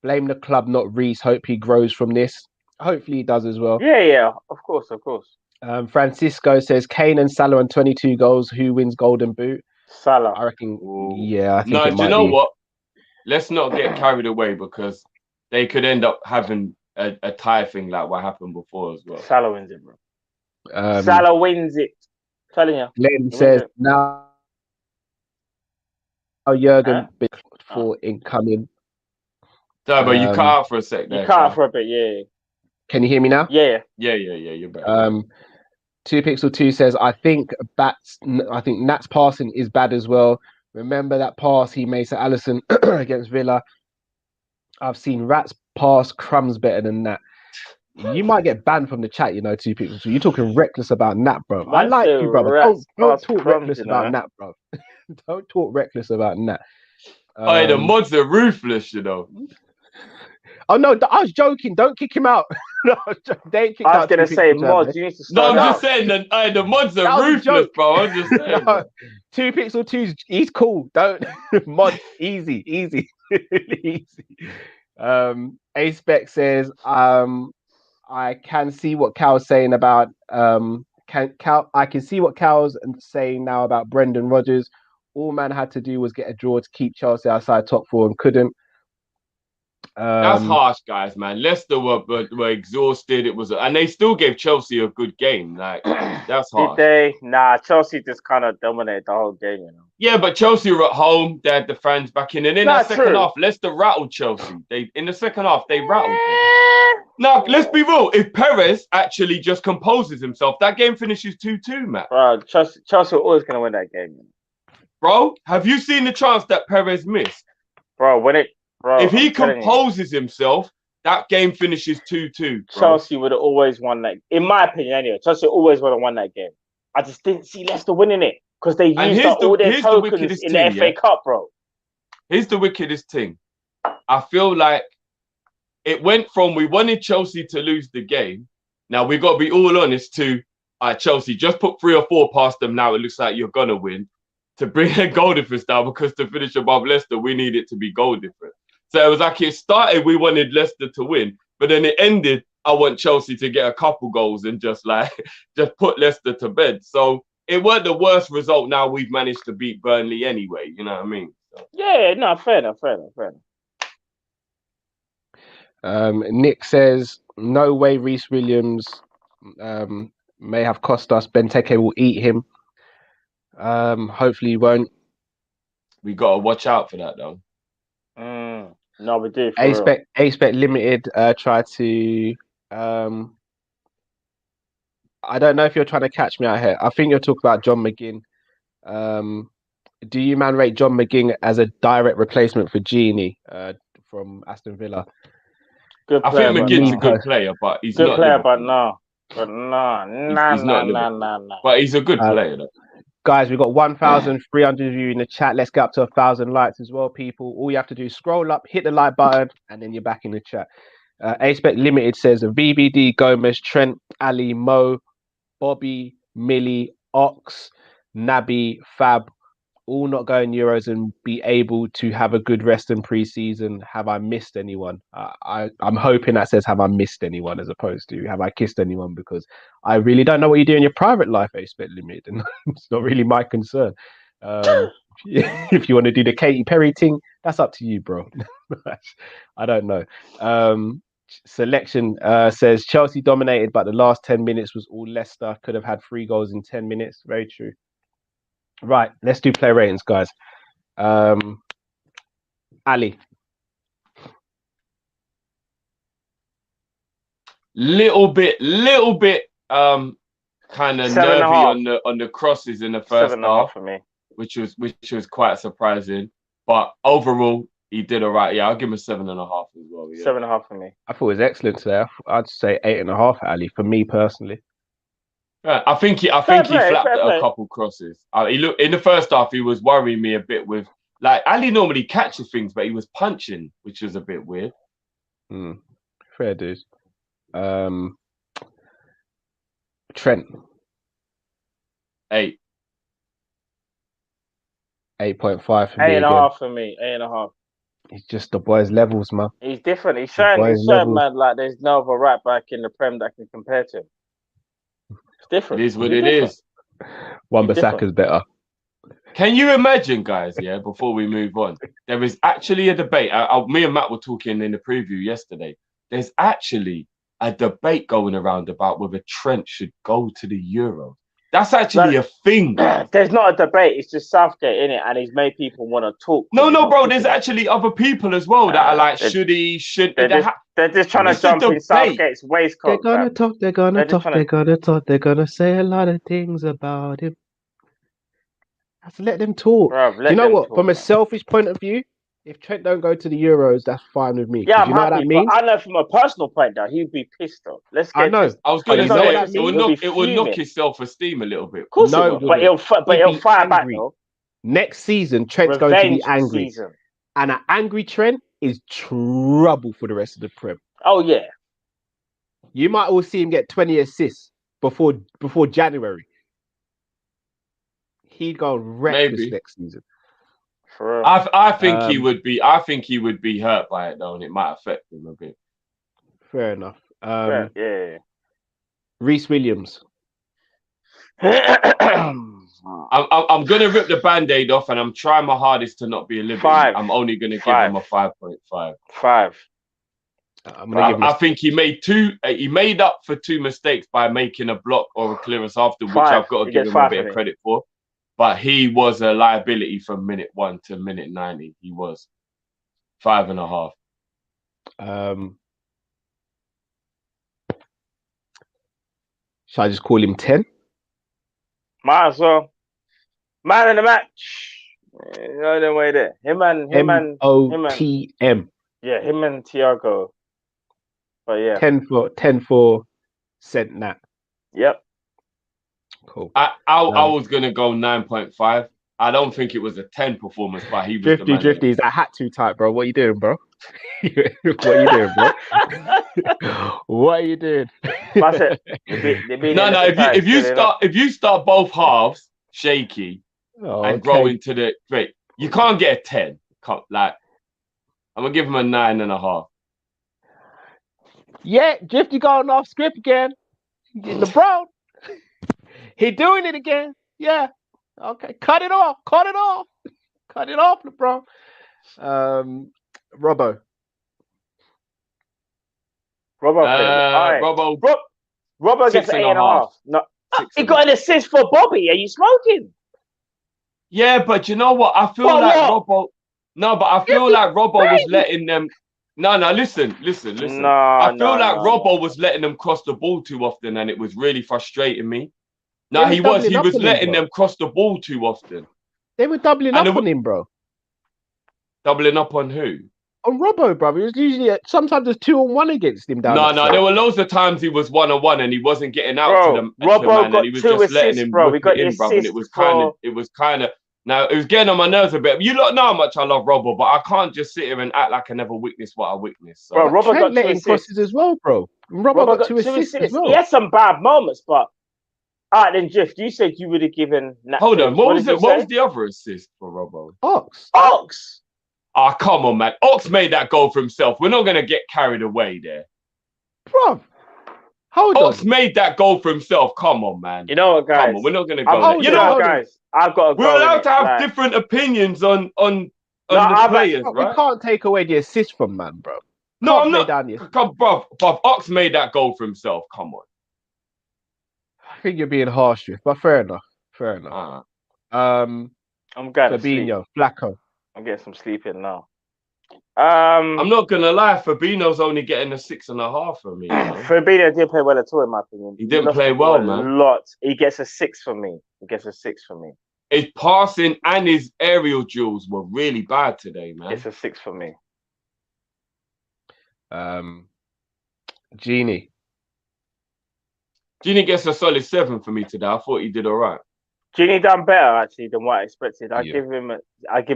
blame the club, not Rhys. Hope he grows from this. Hopefully he does as well. Yeah, of course. Francisco says Kane and Salah on 22 goals. Who wins Golden Boot? Salah. I reckon. Ooh. Yeah, I think no, it do you know what? Let's not get carried away because they could end up having a tie thing like what happened before as well. Salah wins it, bro. Salah wins it. Telling you. Len says now Jurgen for incoming. Sorry, but you cut out for a sec there. You cut out for a bit, yeah. Can you hear me now? Yeah. You're better. 2Pixel2 says I think Nat's passing is bad as well. Remember that pass he made to Alisson against Villa? I've seen Rats pass crumbs better than that. You might get banned from the chat, 2Pixel2. You're talking reckless about Nat, bro. I like you, brother. Don't talk reckless about Nat, bro. Don't talk reckless about Nat. The mods are ruthless, Oh no, I was joking. Don't kick him out. No, they ain't kicked out. I was gonna say mods. You need to start. No, I'm just saying that the mods are ruthless, bro. I'm just saying. 2Pixel2's he's cool. Don't mods easy. Easy. A-Spec says I can see what Cal's saying about I can see what Cal's saying now about Brendan Rodgers. All man had to do was get a draw to keep Chelsea outside top four and couldn't. That's harsh, guys, man. Leicester were exhausted. And they still gave Chelsea a good game. Like that's harsh. Did they? Nah, Chelsea just kind of dominated the whole game, Yeah, but Chelsea were at home. They had the fans back in, and in that second half, Leicester rattled Chelsea. In the second half, they rattled them. Now, let's be real. If Perez actually just composes himself, that game finishes 2-2, man. Bro, Chelsea were always gonna win that game. Bro, have you seen the chance that Perez missed? Bro, if he composes himself, that game finishes 2-2. Chelsea would have always won that. In my opinion, anyway, Chelsea always would have won that game. I just didn't see Leicester winning it because they used up all their tokens in the FA Cup, bro. Here's the wickedest thing. I feel like it went from we wanted Chelsea to lose the game. Now, we got to be all honest to Chelsea. Just put 3 or 4 past them now. It looks like you're going to win. To bring a goal difference down because to finish above Leicester, we need it to be goal different. So it was like it started, we wanted Leicester to win, but then it ended, I want Chelsea to get a couple goals and just put Leicester to bed. So it weren't the worst result. Now we've managed to beat Burnley anyway. You know what I mean? So. Yeah, no, fair enough. Nick says, no way Rhys Williams may have cost us. Benteke will eat him. Hopefully he won't. We got to watch out for that, though. No, we do. A-Spec Limited tried to... I don't know if you're trying to catch me out here. I think you're talking about John McGinn. Do you rate John McGinn as a direct replacement for Gini from Aston Villa? Good player, I think McGinn's a good player, but he's not... Good player, but no. But But he's a good player, though. Guys, we've got 1,300 of you in the chat. Let's get up to 1,000 likes as well, people. All you have to do is scroll up, hit the like button, and then you're back in the chat. A-Spec Limited says VVD, Gomez, Trent, Ali, Mo, Bobby, Millie, Ox, Naby, Fab, all not going Euros and be able to have a good rest in pre-season. Have I missed anyone? I'm hoping that says have I missed anyone as opposed to have I kissed anyone, because I really don't know what you do in your private life, expect limit, and it's not really my concern. If you want to do the Katy Perry thing, that's up to you, bro. I don't know. Selection says Chelsea dominated, but the last 10 minutes was all Leicester. Could have had 3 goals in 10 minutes. Very true. Right, let's do play ratings, guys. Ali. Little bit kind of nervy on the crosses in the first half for me, which was quite surprising. But overall, he did all right. Yeah, I'll give him a 7.5 as well. Yeah. 7.5 for me. I thought it was excellent today. I'd say 8.5, Ali, for me personally. Yeah, I think he flapped a couple crosses. He looked in the first half. He was worrying me a bit with, like, Ali normally catches things, but he was punching, which was a bit weird. Fair dude. Trent. 8. 8.5 for me. 8.5 for me. 8.5. He's just the boys' levels, man. He's different. He's showing, man, like there's no other right back in the Prem that can compare to him. It's different. It is what it is. Wan-Bissaka's better. Can you imagine, guys, before we move on, there is actually a debate. Me and Matt were talking in the preview yesterday. There's actually a debate going around about whether Trent should go to the Euro. That's actually a thing. There's not a debate. It's just Southgate, innit? And he's made people want to talk. No, bro. There's actually other people as well that are like, should he? They're just trying to jump in Southgate's waistcoat. They're gonna talk. They're gonna say a lot of things about him. Let's let them talk. Bruv, you know what? From a selfish point of view, if Trent don't go to the Euros, that's fine with me. Yeah, I'm you know happy. What that means? I know from a personal point, though, he'd be pissed off. I know. I was going to say it will knock his self-esteem a little bit. Of course, it will. But he'll fire back though. Next season, Trent's going to be angry, and an angry Trent is trouble for the rest of the Prem. Oh yeah, you might all see him get 20 assists before January. He'd go reckless next season. I think he would be. I think he would be hurt by it though, and it might affect him a bit. Fair enough. Yeah. Rhys Williams. I'm gonna rip the band-aid off, and I'm trying my hardest to not be a Liberty. I'm only gonna give him a 5.5. 5. I think he made two. He made up for 2 mistakes by making a block or a clearance after, which I've got to give him a bit of credit for. But he was a liability from minute 1 to minute 90. He was 5.5. Shall I just call him 10? Might as well. Man of the match. No, don't wait there. Him and MOTM. Yeah, him and Thiago. But yeah. 10 for Cent Nat. Yep. Cool. I was gonna go 9.5. I don't think it was a 10 performance, but he was Drifty. Is that hat too tight, bro? What are you doing, bro? What are you doing, bro? What are you doing? No. If you start both halves shaky and grow into the great, you can't get a 10. I'm gonna give him a 9.5. Yeah, Drifty going off script again. LeBron. He doing it again. Yeah. Okay. Cut it off, LeBron. Robbo. Robbo gets 8.5. No, he got an assist for Bobby. Are you smoking? Yeah, but you know what? I feel like Robbo. No, but I feel like Robbo was letting them. No, listen. I feel like Robbo was letting them cross the ball too often, and it was really frustrating me. No, he was letting them cross the ball too often. They were doubling up on him, bro. Doubling up on who? On Robbo, bro. It was usually sometimes there's 2-on-1 against him down. No, there were loads of times he was 1-on-1 and he wasn't getting out to them. Robbo got and he was 2 just assists, letting him bro. We got in, bro. And it was kind of. Now it was getting on my nerves a bit. You lot know how much I love Robbo, but I can't just sit here and act like I never witnessed what I witnessed. So. Bro, Robbo got 2 crosses as well, bro. Robbo got 2 assists as well. He had some bad moments, but All right, then, Jeff, you said you would have given Nat Hold on, Phillips. what was did it? you What say? was the other assist for Robbo? Ox. Ox. Ah, come on, man. Ox made that goal for himself. We're not gonna get carried away there. Bruv. Hold Ox on. made that goal for himself. Come on, man. You know what, guys? Come on, we're not gonna I'm, go there. hold You on, know hold what, on. guys? I've got to we're go. allowed to have like, different opinions on the I've players, We right? can't take away the assist from man, bro. No, Can't I'm play not. down the- Come, bruv, Ox made that goal for himself. Come on. I think you're being harsh with, but fair enough. Fair enough. Uh, I'm going to sleep. Fabinho, Flacco. I'm getting some sleep in now. I'm not gonna lie. Fabinho's only getting a 6.5 for me. You know? Fabinho didn't play well at all, in my opinion. He didn't lost play the ball well, a man. lot. He gets a 6 for me. His passing and his aerial duels were really bad today, man. It's a 6 for me. Genie. Gini gets a solid 7 for me today. I thought he did all right. Genie done better actually than what I expected. I Yeah. give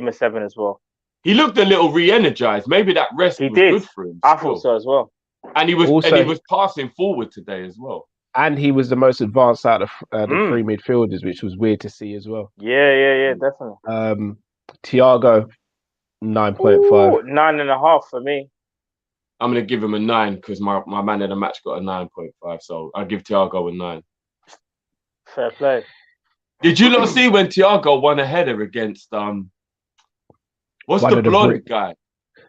him a 7 as well. He looked a little re-energized. Maybe that rest He was did. good for him. I still. thought so as well. And he was Also- passing forward today as well. And he was the most advanced out of the three midfielders, which was weird to see as well. Yeah, definitely. Thiago, 9.5. Ooh, 9.5 for me. I'm gonna give him a 9 because my man of the match got a 9.5. So I'll give Thiago a 9. Fair play. Did you not see when Thiago won a header against what's One the of the blonde Brit- guy?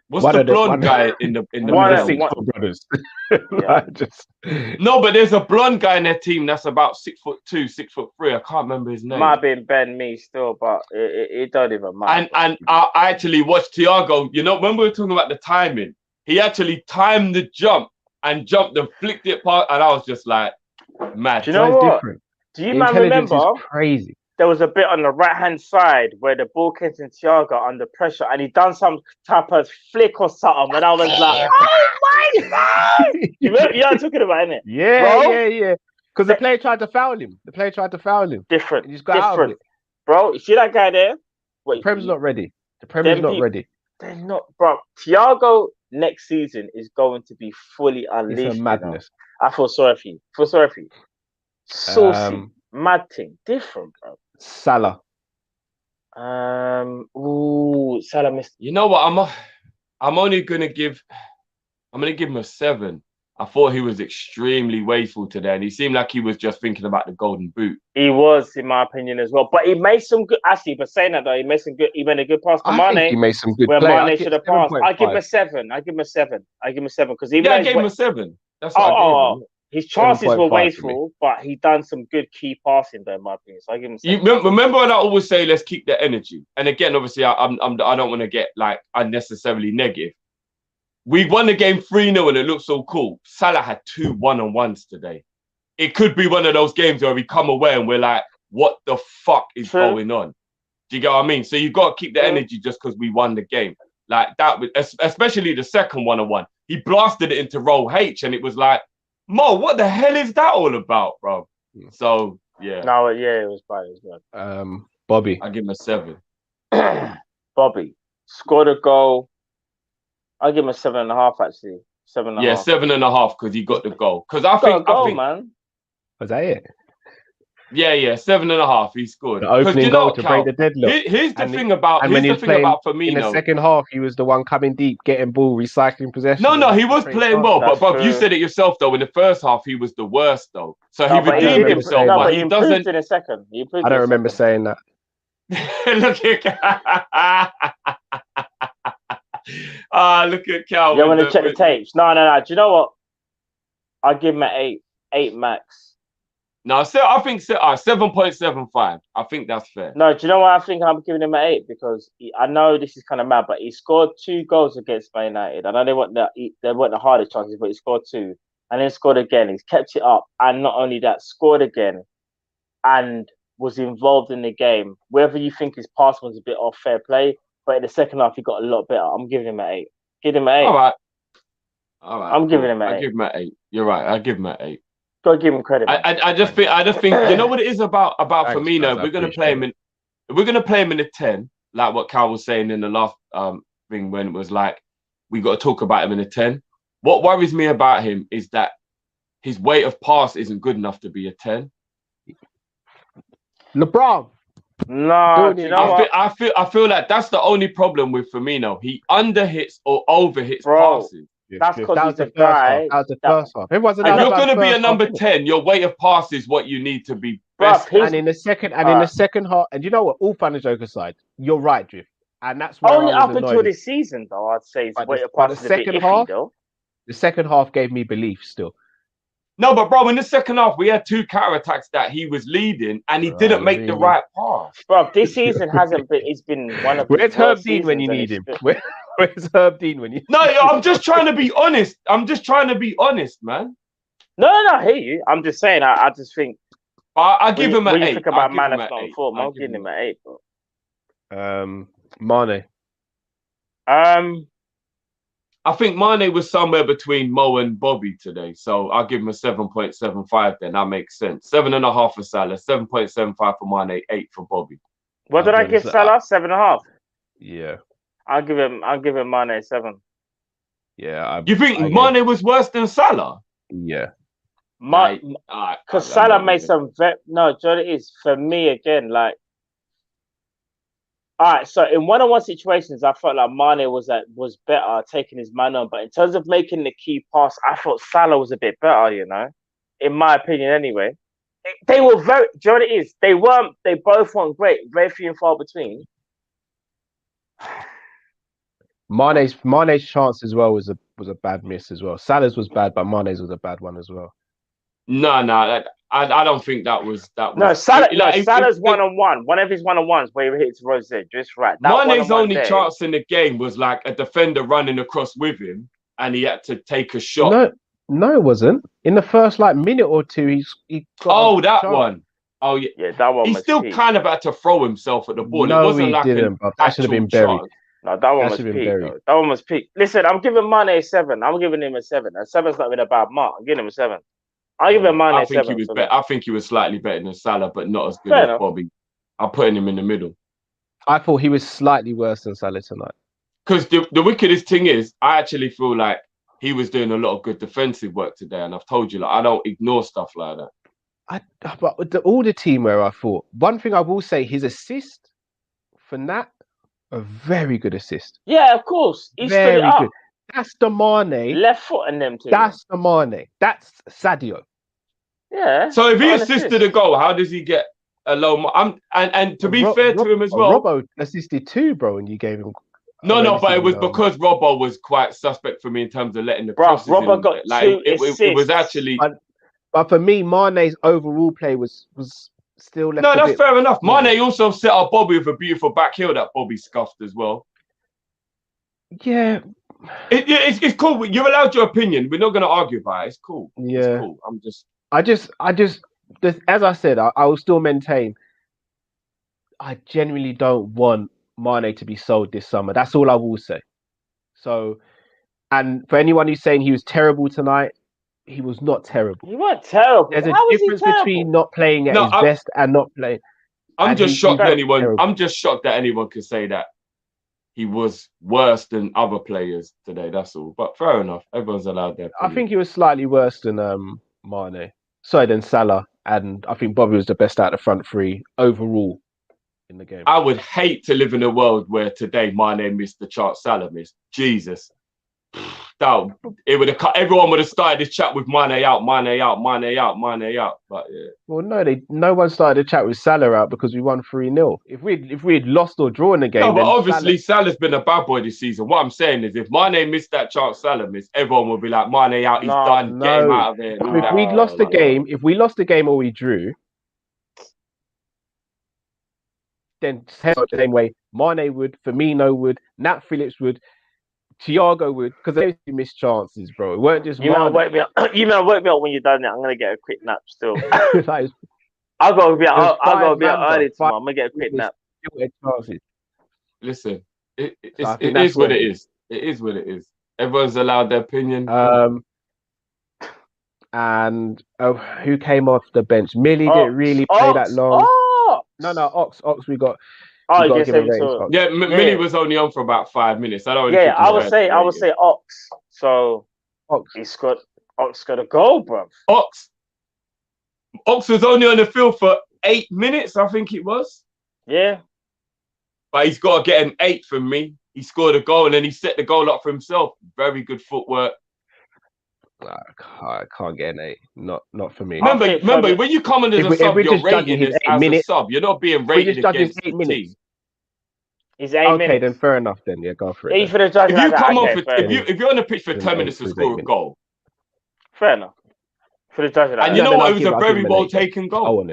What's one the of the- blonde one- guy in the One middle? of- Six one- foot brothers. Yeah. Like, just No, but there's a blonde guy in their team that's about 6'2", 6'3". I can't remember his name. Might have been Ben Me still, but it don't even matter. And I actually watched Thiago. You know, when we were talking about the timing, he actually timed the jump and jumped and flicked it past, and I was just like, mad. Do you know it's what? different. Do you The man intelligence remember is crazy. there was a bit on the right-hand side where the ball came to Thiago under pressure and he done some type of flick or something, and I was like, oh my God! You know what I'm talking about, innit? Yeah, Bro? yeah. Because the player tried to foul him. Different. And he's got out of it. Bro, you see that guy there? The Wait, Prem's not ready. The Prem is Them not peop- ready. they're not, bro. Thiago next season is going to be fully unleashed. It's a you know? madness. I feel sorry for you. Saucy, mad thing, different, bro. Salah. Salah missed. You know what? I'm only gonna give him a 7. I thought he was extremely wasteful today, and he seemed like he was just thinking about the golden boot. He was, in my opinion, as well. But he made some good. Actually, but saying that though, he made a good pass to I think he Mane. made some good Where play. Mane should have passed. I give him a 7. Because even Yeah, I though gave him a 7. That's what I gave him. his chances were 7.5 for wasteful, but he done some good key passing there, in my opinion. So I give him a 7. Remember when I always say let's keep the energy. And again, obviously, I don't want to get like unnecessarily negative. We won the game 3-0 and it looked so cool. Salah had 2 one-on-ones today. It could be one of those games where we come away and we're like, what the fuck is going on? Do you get what I mean? So you've got to keep the energy just because we won the game. Like that, especially the second one-on-one. He blasted it into row H and it was like, Mo, what the hell is that all about, bro? So, yeah. No, yeah, it was bad. It was bad. Bobby. I give him a 7. Bobby scored a goal. I give him a 7.5 actually. 7.5. Yeah, 7.5 because he got the goal. Because I Got a think, goal, man. Was that it? Yeah, 7.5. He scored. The opening you know goal what, to Cal? break the deadlock. Here's the And thing about and when he was playing Firmino. in the second half, he was the one coming deep, getting ball, recycling possession. No, he was playing well, but That's Bob, you true. said it yourself though. In the first half, he was the worst though. So No, he but he redeemed did himself, improve. No, but but he he improved doesn't. in a second. He improved I don't in a remember second. saying that. Look at look at Cal. You want to check the tapes? No. Do you know what? I give him an 8 max. No, so I think 7.75. I think that's fair. No, do you know why I think I'm giving him an 8? Because I know this is kind of mad, but he scored 2 goals against Man United. I know they weren't the hardest chances, but he scored 2 and then scored again. He's kept it up, and not only that, scored again and was involved in the game. Whether you think his pass was a bit off, fair play, but in the second half he got a lot better. I'm giving him an 8. Give him an 8. All right. I'm giving him an 8. I give him an 8. You're right. I give him an 8. Gotta give him credit. Man. I just think you know what it is about Thanks, Firmino. guys, I We're gonna play him in. We're gonna play him in a 10, like what Cal was saying in the last thing when it was like we got to talk about him in a 10. What worries me about him is that his weight of pass isn't good enough to be a 10. LeBron. No, do you know what? I feel like that's the only problem with Firmino. He underhits or overhits passes. That's because he's the guy. That was the first half. Everyone's And you're going to be a number 10. Your weight of pass is what you need to be best. And in the second half, and you know what? All fun and joke aside, you're right, Drift. And that's where only I was up annoyed. until this season, though. I'd say his weight of pass is a bit iffy, though. The second half gave me belief still. No, but bro, in the second half, we had 2 counter attacks that he was leading, and he didn't make the right pass. Bro, this season hasn't been. It's been one of. Where's Herb Dean when you need him? Where's Herb Dean when you? No, I'm just trying to be honest. Man. No, I hear you. I'm just saying. I just think. I give him an 8. When you think about man of not form, I'll give him an 8, bro. Mane. I think Mane was somewhere between Mo and Bobby today, so I'll give him a 7.75. Then that makes sense. 7.5 for Salah, 7.75 for Mane, 8 for Bobby. What did I give Salah? 7.5. Yeah. I'll give him Mane a 7. Yeah. You think Mane was worse than Salah? Yeah. Because Salah made some no, do you know what it is? For me again, like. All right, so in one-on-one situations, I felt like Mane was better taking his man on, but in terms of making the key pass, I thought Salah was a bit better, you know, in my opinion, anyway. They were very. Do you know what it is? They both weren't great. Very few and far between. Mane's chance as well was a bad miss as well. Salah's was bad, but Mane's was a bad one as well. No, I don't think that was. No, Salah's one-on-one. One of his one-on-ones where he hits Rose, just right. Mane's only chance in the game was like a defender running across with him, and he had to take a shot. No, it wasn't. In the first minute or two, he got that one. Oh yeah, that one. He still kind of had to throw himself at the ball. No, it wasn't like didn't. That should have been buried. No, that one was peak. That one was peak. Listen, I'm giving Mane a 7. I'm giving him a 7. A 7's not been a bad mark. I'm giving him a 7. I'll give him Mane a 7. I think he was slightly better than Salah, but not as good as Bobby. I'm putting him in the middle. I thought he was slightly worse than Salah tonight. Because the wickedest thing is, I actually feel like he was doing a lot of good defensive work today, and I've told you, I don't ignore stuff like that. But with all the team where I thought, one thing I will say, his assist for Nat, a very good assist. Yeah, of course. He's very good. That's the Mane. Left foot and them two. That's the Mane. That's Sadio. Yeah. So if he assisted a goal, how does he get a low mark? And to be fair to him as well, Robbo assisted too, bro, and you gave him. No, but it was because Robbo was quite suspect for me in terms of letting the crosses Robbo in. got 2 assists. It was actually. But for me, Mane's overall play was still left. No, that's fair enough. Mane also set up Bobby with a beautiful back heel that Bobby scuffed as well. Yeah. It's cool. You're allowed your opinion. We're not going to argue about it. It's cool. Yeah. It's cool. I just, as I said, I will still maintain. I genuinely don't want Mane to be sold this summer. That's all I will say. So, and for anyone who's saying he was terrible tonight, he was not terrible. He wasn't terrible. There's a difference between not playing at his best and not playing. I'm just shocked that anyone could say that he was worse than other players today. That's all. But fair enough. Everyone's allowed their opinion. I think he was slightly worse than Mane. Sorry, than Salah. And I think Bobby was the best out of the front three overall in the game. I would hate to live in a world where today Mane missed the chance Salah missed. Jesus. Everyone would have started this chat with Mane out. But yeah. Well, no one started the chat with Salah out because we won 3-0. If we'd lost or drawn the game, no, but obviously Salah's been a bad boy this season. What I'm saying is, if Mane missed that chance Salah missed, everyone would be like, Mane out. He's done. Get him out of there. If we lost the game or we drew, then the same way Mane would, Firmino would, Nat Phillips would. Thiago would, because they missed chances, bro. It weren't just. You man, wake me up. You man, wake me up when you're done. I'm gonna get a quick nap still. I'll go be out early tomorrow. I'm gonna get a quick nap. Listen, it is what it is. It is what it is. Everyone's allowed their opinion. And who came off the bench? Millie didn't really play that long. No, Ox. We got. Millie was only on for about 5 minutes. I would say Ox. So Ox got a goal, bro. Ox was only on the field for 8 minutes, I think it was. Yeah. But he's got to get an 8 from me. He scored a goal and then he set the goal up for himself. Very good footwork. I can't get an 8. Not for me. Remember, when you come in as a sub, you're rated as a sub. You're not being rated against the team. He's 8 minutes. Okay, then fair enough. Then yeah, go for it. If you're on the pitch for 10 minutes to score a goal, fair enough. For the judge, and you know what? It was a very well taken goal.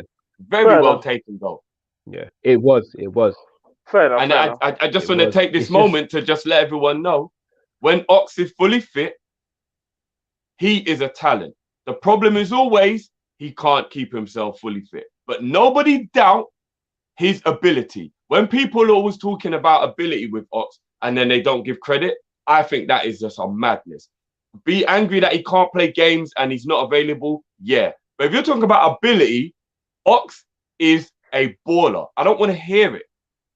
Very well taken goal. Yeah, it was. Fair enough. And I just want to take this moment to just let everyone know, when Ox is fully fit, he is a talent. The problem is always he can't keep himself fully fit. But nobody doubt his ability. When people are always talking about ability with Ox and then they don't give credit, I think that is just a madness. Be angry that he can't play games and he's not available, yeah. But if you're talking about ability, Ox is a baller. I don't want to hear it.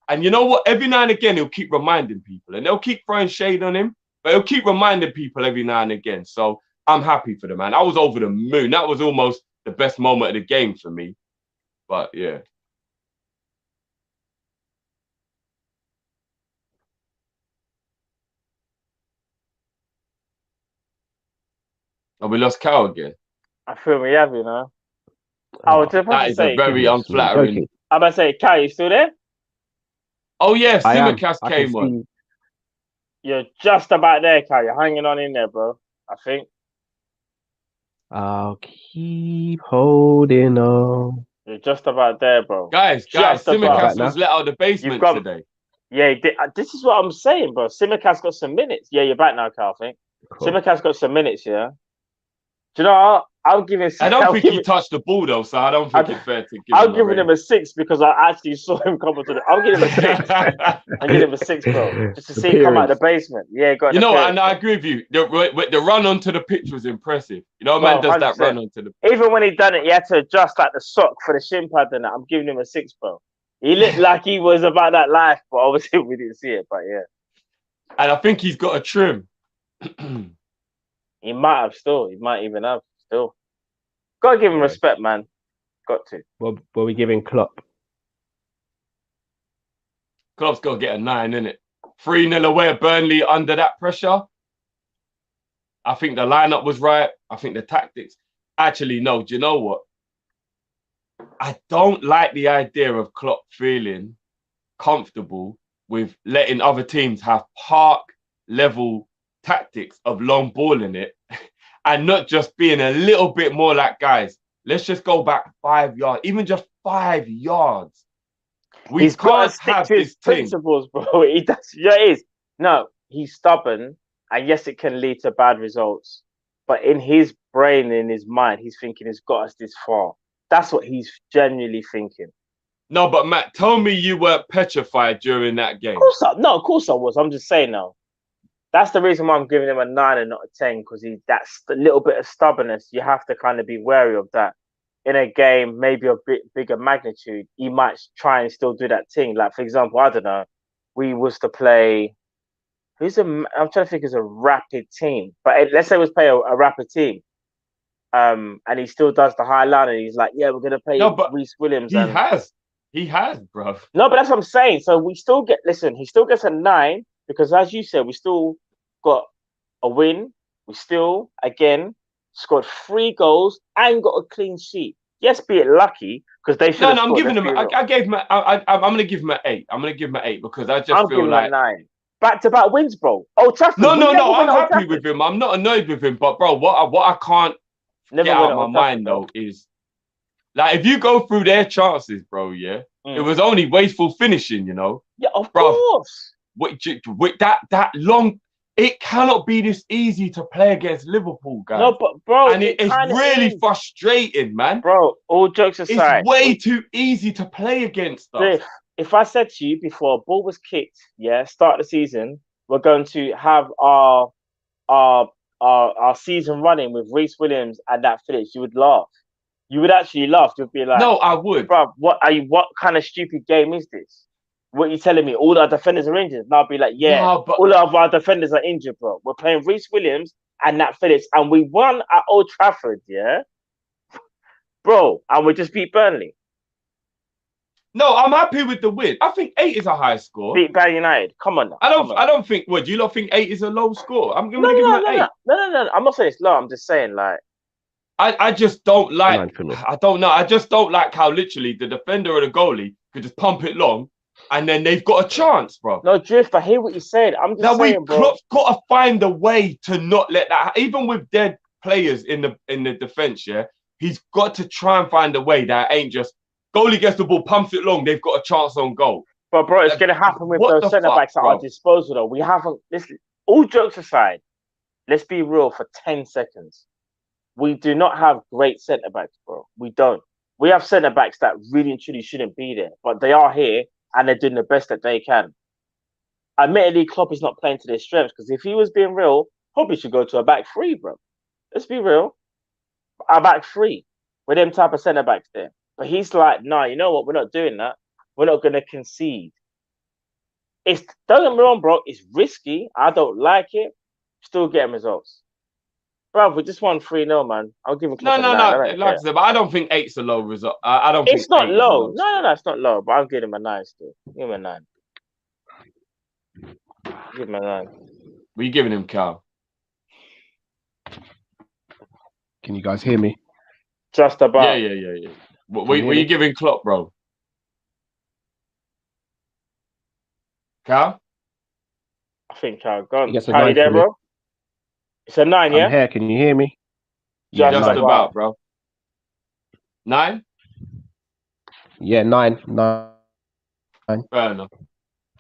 And you know what? Every now and again, he'll keep reminding people. And they'll keep throwing shade on him, but he'll keep reminding people every now and again. So I'm happy for the man. I was over the moon. That was almost the best moment of the game for me. But yeah. And we lost Cal again. I feel we have, you know. That is a very unflattering. I'm about to say, Cal, you still there? Oh, yeah, Simicast came on. You're just about there, Cal. You're hanging on in there, bro. I think. I'll keep holding on. You're just about there, bro. Guys, Simicast was let out of the basement today. Yeah, this is what I'm saying, bro. Simicast got some minutes. Yeah, you're back now, Cal, I think. Cool. Simicast got some minutes, yeah. Do you know, I'm giving... I don't think he touched the ball, though, so I don't think it's fair to give I'm giving him a 6 because I actually saw him come to the... I'm giving him a 6. I'm giving him a 6, bro. Just to see him come out of the basement. Yeah, go on. You know what, and I agree with you. The run onto the pitch was impressive. You know, man does 100%. That run onto the pitch. Even when he done it, he had to adjust like the sock for the shin pad and that. I'm giving him a 6, bro. He looked like he was about that life, but obviously we didn't see it, but yeah. And I think he's got a trim. He might have still. He might even have still. Got to give him respect, man. Got to. What are we giving Klopp? Klopp's got to get a 9, innit? 3-0 away at Burnley under that pressure. I think the lineup was right. I think the tactics. Actually, no. Do you know what? I don't like the idea of Klopp feeling comfortable with letting other teams have park-level tactics of long ball in it and not just being a little bit more like, guys, let's just go back 5 yards, even just 5 yards. He's got to stick to his principles, bro. He does. Yeah, it is. No, he's stubborn, and yes, it can lead to bad results. But in his brain, in his mind, he's thinking it's got us this far. That's what he's genuinely thinking. No, but Matt, tell me you weren't petrified during that game. Of course I was. I'm just saying now. That's the reason why I'm giving him a 9 and not a 10, because that's a little bit of stubbornness. You have to kind of be wary of that. In a game, maybe a bit bigger magnitude, he might try and still do that thing. Like, for example, I don't know, we was to play... I'm trying to think of a rapid team. But let's say we play a rapid team. And he still does the high line and he's like, yeah, we're going to play Rhys Williams. He has, bro. No, but that's what I'm saying. So we still get... Listen, he still gets a 9 because, as you said, we still got a win. We still, again, scored 3 goals and got a clean sheet. Yes, be it lucky, because they should. No, I'm giving him. I gave him. I'm going to give him an 8. I'm going to give him an 8 because I just feel like 9. Back-to-back wins, bro. Old Trafford. No. I'm happy with him. I'm not annoyed with him. But bro, what I can't get out of my mind though is, like, if you go through their chances, bro, it was only wasteful finishing. You know. Yeah, of course. With that long. It cannot be this easy to play against Liverpool, guys. No, but bro, and it's really frustrating, man. Bro, all jokes aside, it's way too easy to play against us. If I said to you before a ball was kicked, start of the season, we're going to have our season running with Rhys Williams and Nat Phillips, you would laugh. You would actually laugh. You'd be like, no, I would, bro. What kind of stupid game is this? What are you telling me? All our defenders are injured. And I'll be like, all of our defenders are injured, bro. We're playing Rhys Williams and Nat Phillips, and we won at Old Trafford, bro. And we just beat Burnley. No, I'm happy with the win. I think 8 is a high score. Beat Man United. Come on now. I don't think. What do you not think 8 is a low score? I'm going to give him an 8. No. I'm not saying it's low. I'm just saying like. I just don't like. 9 I don't know. I just don't like how literally the defender or the goalie could just pump it long, and then they've got a chance, bro. No, Drift. I hear what you're saying. I'm just saying, bro. Klopp's got to find a way to not let that. Even with dead players in the defense, yeah, he's got to try and find a way that ain't just goalie gets the ball, pumps it long. They've got a chance on goal. But bro, it's going to happen with those centre backs at our disposal. Though we haven't. Listen, all jokes aside, let's be real for 10 seconds. We do not have great centre backs, bro. We don't. We have centre backs that really and truly shouldn't be there, but they are here and they're doing the best that they can. Admittedly, Klopp is not playing to their strengths because if he was being real, probably should go to a back three, bro. Let's be real. A back three with them type of centre backs there. But he's like, nah, you know what? We're not doing that. We're not going to concede. Don't get me wrong, bro. It's risky. I don't like it. Still getting results. Bro, we just won 3-0, man. I'll give him No. Like I said, but I don't think 8's a low result. I don't think it's not low. No, it's not low. But I'll give him a 9 still. Give him a 9. Give him a 9. What are you giving him, Cal? Can you guys hear me? Just about. Yeah. What are you giving Klopp, bro? Cal? I think Cal gone. Yes, Cal, you there, bro? It's a 9, yeah? I'm here. Can you hear me? Just about, bro. 9? Yeah, 9. 9. Fair enough.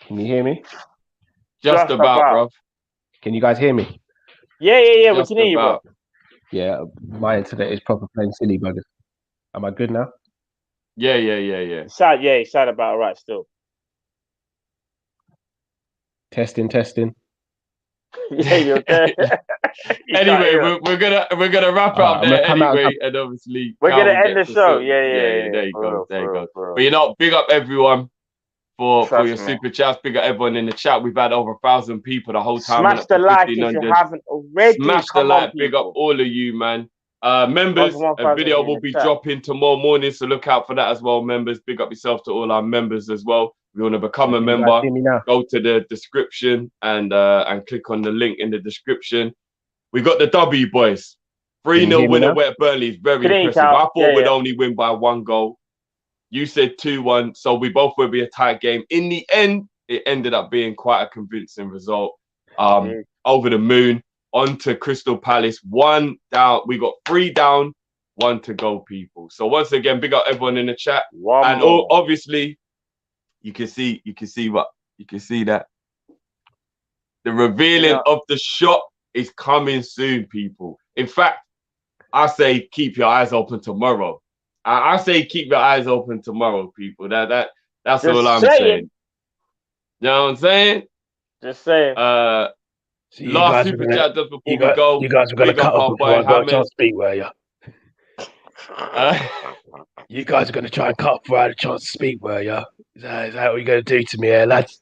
Can you hear me? Just about, bro. Can you guys hear me? Yeah. We can hear you, bro. Yeah, my internet is proper playing silly buggers. Am I good now? Yeah. You sound about right still. Testing. Yeah, you're okay. Anyway, we're gonna wrap up there anyway, and obviously we're gonna end the show. Yeah. There you go. But you know, big up everyone for your super chats. Big up everyone in the chat. We've had over 1,000 people the whole time. Smash the like if you haven't already. Smash the like. Big up all of you, man. Members, a video will be dropping tomorrow morning, so look out for that as well. Members, big up yourself to all our members as well. If you want to become a member, go to the description and click on the link in the description. We got the W, boys. 3-0 winner at Burnley is very impressive. I thought we'd only win by 1 goal. You said 2-1, so we both will be a tight game. In the end, it ended up being quite a convincing result. Over the moon, on to Crystal Palace. 1 down. We got 3 down, 1 to go, people. So once again, big up everyone in the chat. Obviously, you can see that the revealing of the shot is coming soon, people. In fact, I say keep your eyes open tomorrow. I say keep your eyes open tomorrow, people. That's just all I'm saying. You know what I'm saying? Just saying. Last super chat just before we go. You guys were going to cut off before I got a chance to speak, were you? You guys are going to try and cut off before I had a chance to speak, were you? Is that what you're going to do to me here, lads?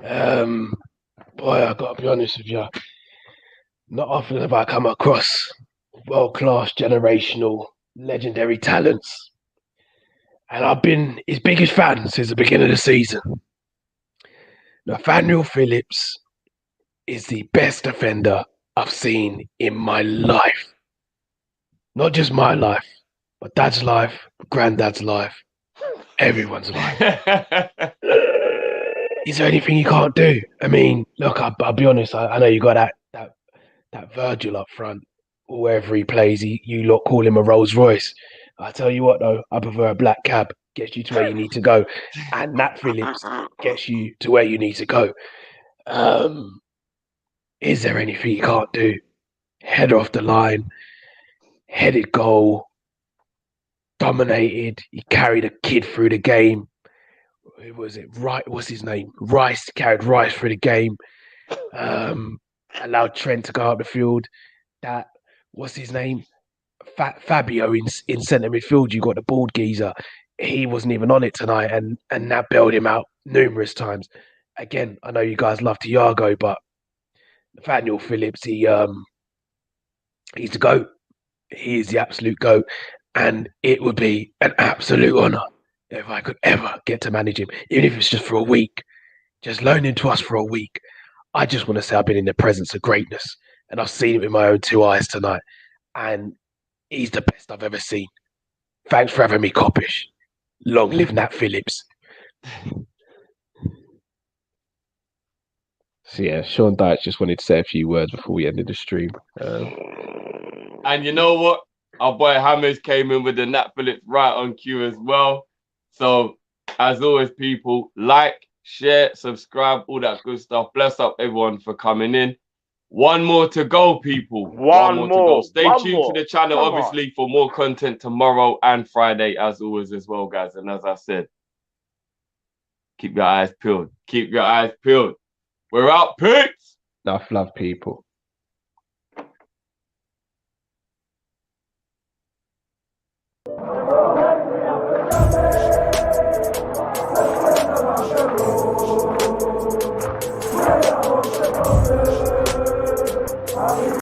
Boy, I got to be honest with you. Not often have I come across world-class, generational, legendary talents. And I've been his biggest fan since the beginning of the season. Nathaniel Phillips is the best defender I've seen in my life. Not just my life, but Dad's life, Granddad's life, everyone's life. Is there anything you can't do? I mean, look, I'll be honest. I know you got that Virgil up front. Wherever he plays, you lot call him a Rolls Royce. I tell you what, though, I prefer a black cab. Gets you to where you need to go, and Nat Phillips gets you to where you need to go. Is there anything you can't do? Header off the line, headed goal, dominated. He carried a kid through the game. Who was it? Right? What's his name? Rice carried Rice through the game. Allowed Trent to go up the field. What's his name? Fabinho in centre midfield. You got the bald geezer. He wasn't even on it tonight, and Nat bailed him out numerous times. Again, I know you guys love Thiago, but Nathaniel Phillips, he's the GOAT. He is the absolute GOAT, and it would be an absolute honour if I could ever get to manage him, even if it's just for a week, just loan him to us for a week. I just want to say I've been in the presence of greatness, and I've seen it with my own 2 eyes tonight. And he's the best I've ever seen. Thanks for having me, Kop-Ish. Long live Nat Phillips. So yeah, Sean Dyche just wanted to say a few words before we ended the stream. And you know what? Our boy Hammers came in with the Nat Phillips right on cue as well. So, as always, people, like, share, subscribe, all that good stuff. Bless up everyone for coming in. One more to go, people. One more to go. Stay tuned to the channel, obviously, for more content tomorrow and Friday, as always, as well, guys. And as I said, keep your eyes peeled. Keep your eyes peeled. We're out. Peace. Enough love, people.